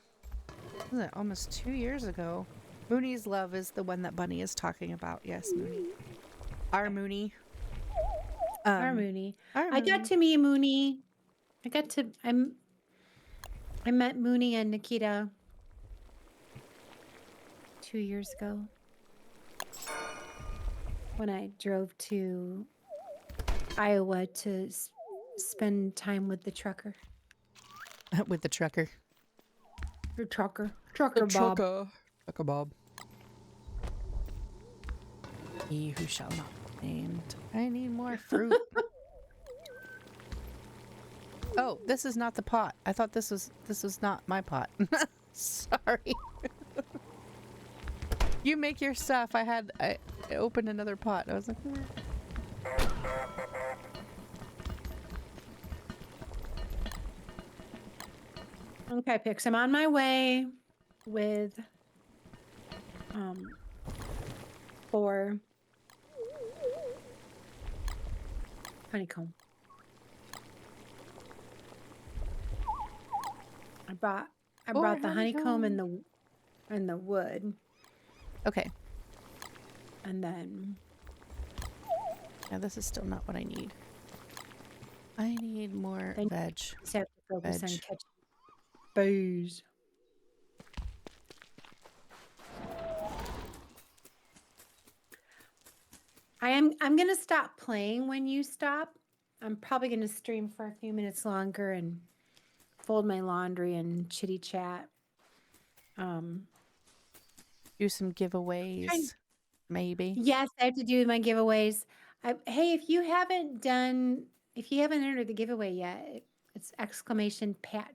Was it almost 2 years ago? Mooney's Love is the one that Bunny is talking about. Yes, Mooney. Our Mooney. Our Mooney. Our I got Mooney. to meet Mooney. I met Mooney and Nikita 2 years ago when I drove to Iowa to spend time with the trucker. With the trucker. The trucker Bob. Trucker Bob. He who shall not be named. I need more fruit. Oh, this is not the pot. I thought this was not my pot. Sorry. You make your stuff. I opened another pot. I was like, Okay, Pix. I'm on my way with 4 honeycomb. I brought the honeycomb and the wood, okay. and then Yeah, this is still not what I need. I need more Then- veg. just have to focus on Veg. catching bees. I'm gonna stop playing when you stop. I'm probably gonna stream for a few minutes longer and fold my laundry and chitty chat. Do some giveaways, maybe. Yes, I have to do my giveaways. Hey, if you haven't entered the giveaway yet, it's exclamation Pat.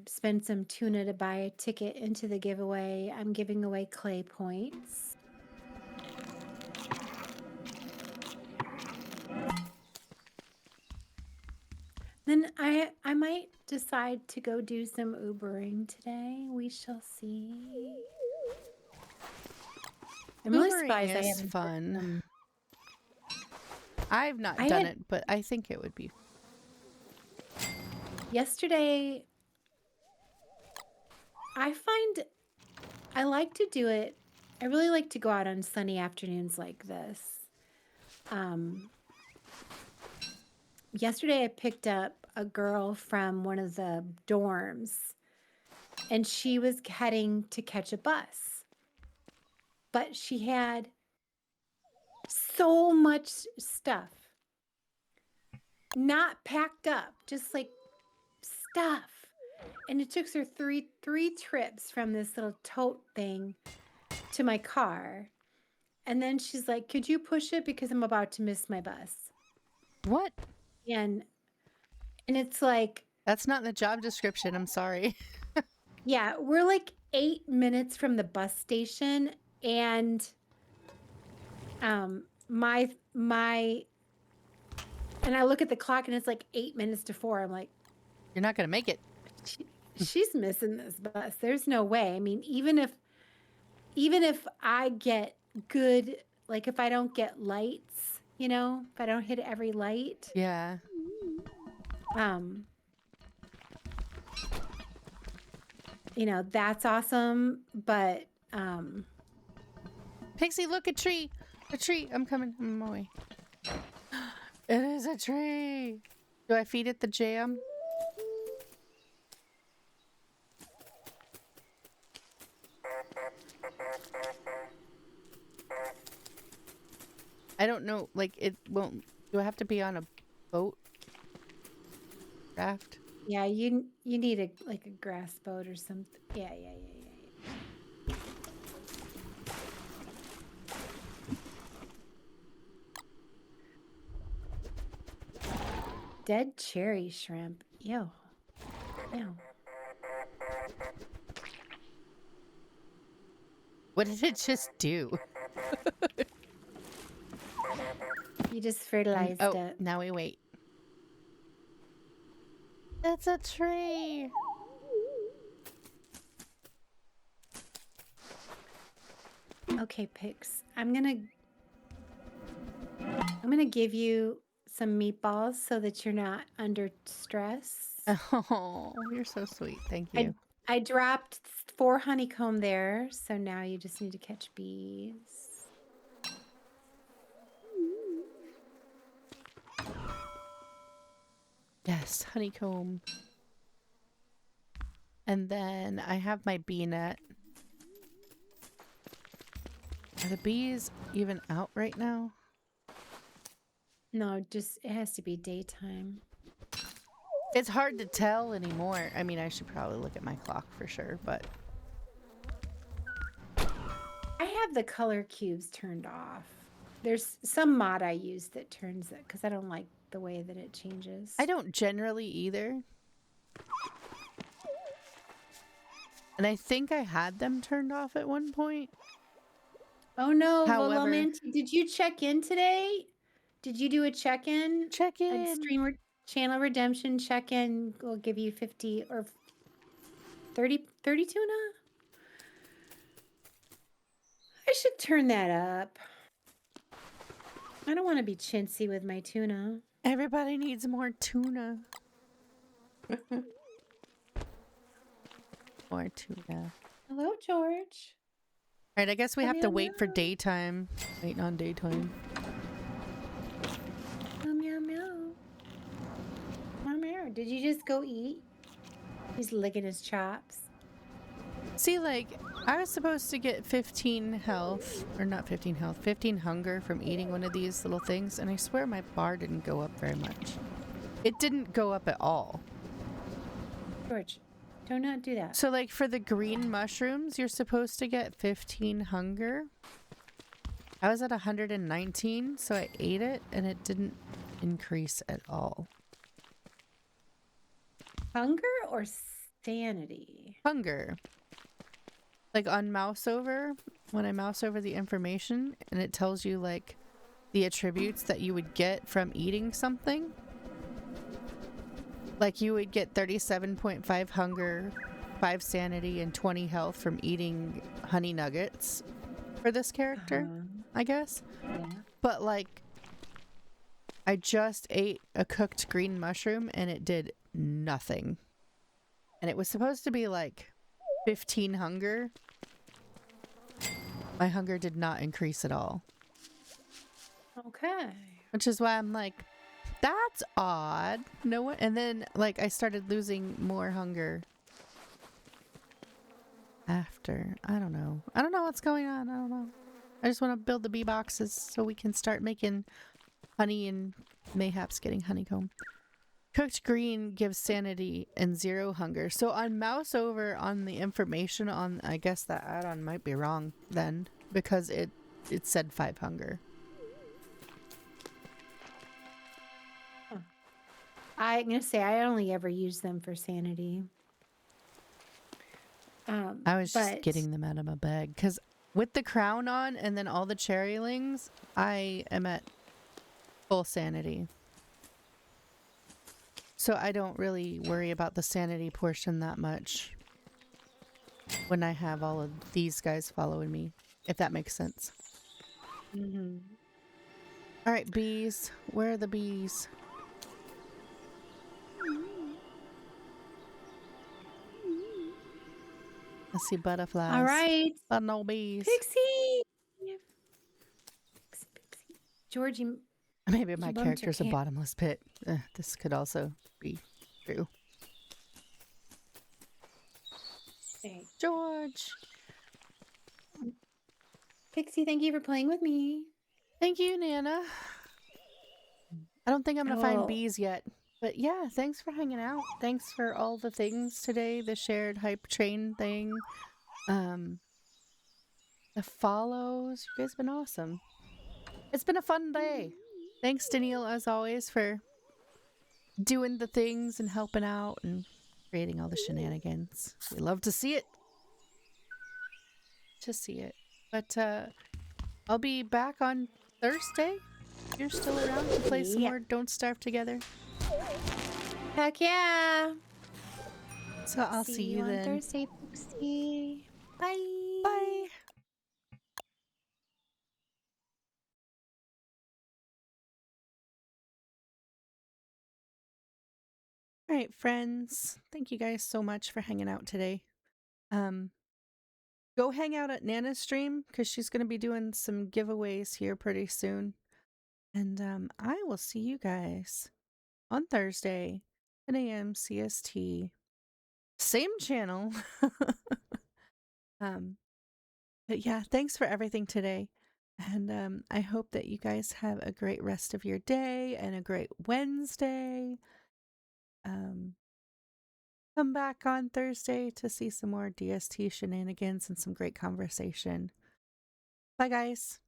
Spend some tuna to buy a ticket into the giveaway. I'm giving away clay points. Then I might decide to go do some Ubering today. We shall see. I'm really Ubering surprised I is haven't fun. I've not I done had- it, but I think it would be. Yesterday, I find I like to do it. I really like to go out on sunny afternoons like this. Yesterday, I picked up a girl from one of the dorms, and she was heading to catch a bus. But she had so much stuff, not packed up, just like stuff. And it took her three trips from this little tote thing to my car. And then she's like, "Could you push it because I'm about to miss my bus?" What? And it's like, That's not in the job description. I'm sorry. yeah, we're like 8 minutes from the bus station, and my and I look at the clock and it's like 8 minutes to 4. I'm like, You're not going to make it. she's missing this bus. There's no way. I mean, even if I get good, like if I don't get lights, if I don't hit every light, Yeah. that's awesome. But Pixie, look, a tree. A tree. I'm coming. I'm on my way. It is a tree. Do I feed it the jam? I don't know. Like, it won't. Do I have to be on a boat? raft. Yeah, you need a like a grass boat or something. Yeah. Dead cherry shrimp. Ew. Ew. What did it just do? You just fertilized Oh, it. now we wait. It's a tree. Okay, Pix. I'm gonna give you some meatballs so that you're not under stress. Oh, you're so sweet. Thank you. I dropped 4 honeycomb there, so now you just need to catch bees. Yes, honeycomb. And then I have my bee net. Are the bees even out right now? No, just it has to be daytime. It's hard to tell anymore. I mean, I should probably look at my clock for sure, but I have the color cubes turned off. There's some mod I use that turns it because I don't like the way that it changes. I don't generally either. And I think I had them turned off at one point. Oh no, However, Lamanti, did you check in today? Did you do a check-in? check A in. channel redemption check-in will give you 50 or 30 tuna? I should turn that up. I don't want to be chintzy with my tuna. Everybody needs more tuna. More tuna. Hello, George. All right, I guess we have to wait for Meow. daytime. Waiting on daytime. Meow, meow. Meow, meow. Did you just go eat? He's licking his chops. See, like, I was supposed to get 15 health, or not 15 health, 15 hunger from eating one of these little things, and I swear my bar didn't go up very much. It didn't go up at all. George, do not do that. So, like, for the green mushrooms, you're supposed to get 15 hunger. I was at 119, so I ate it, and it didn't increase at all. Hunger or sanity? Hunger. Like on mouse over, when I mouse over the information and it tells you like the attributes that you would get from eating something. Like you would get 37.5 hunger, 5 sanity, and 20 health from eating honey nuggets for this character, I guess. Yeah. But like, I just ate a cooked green mushroom and it did nothing. And it was supposed to be like 15 hunger. My hunger did not increase at all. Okay. Which is why I'm like, that's odd. No one. And then like I started losing more hunger after. I don't know. I don't know what's going on. I don't know. I just want to build the bee boxes so we can start making honey and mayhaps getting honeycomb. Cooked green gives sanity and 0 hunger. So on mouse over on the information on, I guess that add-on might be wrong then because it said 5 hunger. I'm going to say I only ever use them for sanity. I was just getting them out of my bag because with the crown on and then all the cherrylings, I am at full sanity. So I don't really worry about the sanity portion that much when I have all of these guys following me, if that makes sense. Mm-hmm. All right, bees. Where are the bees? I see butterflies. All right. But no bees. Pixie! Pixie. Georgie. Maybe my character's a bottomless pit. This could also be true. Hey. George. Pixie, thank you for playing with me. Thank you, Nana. I don't think I'm going to find bees yet. But yeah, thanks for hanging out. Thanks for all the things today. The shared hype train thing. The follows. You guys have been awesome. It's been a fun day. Thanks, Danielle, as always, for doing the things and helping out and creating all the shenanigans. We love to see it. But I'll be back on Thursday. If you're still around to play some more Don't Starve Together. Heck yeah. So I'll see you on then. Thursday, Pooksy. Bye. Bye. All right, friends. Thank you guys so much for hanging out today. Go hang out at Nana's stream because she's going to be doing some giveaways here pretty soon. And I will see you guys on Thursday, 10 a.m. CST. Same channel. But yeah, thanks for everything today. And I hope that you guys have a great rest of your day and a great Wednesday. Come back on Thursday to see some more DST shenanigans and some great conversation. Bye, guys.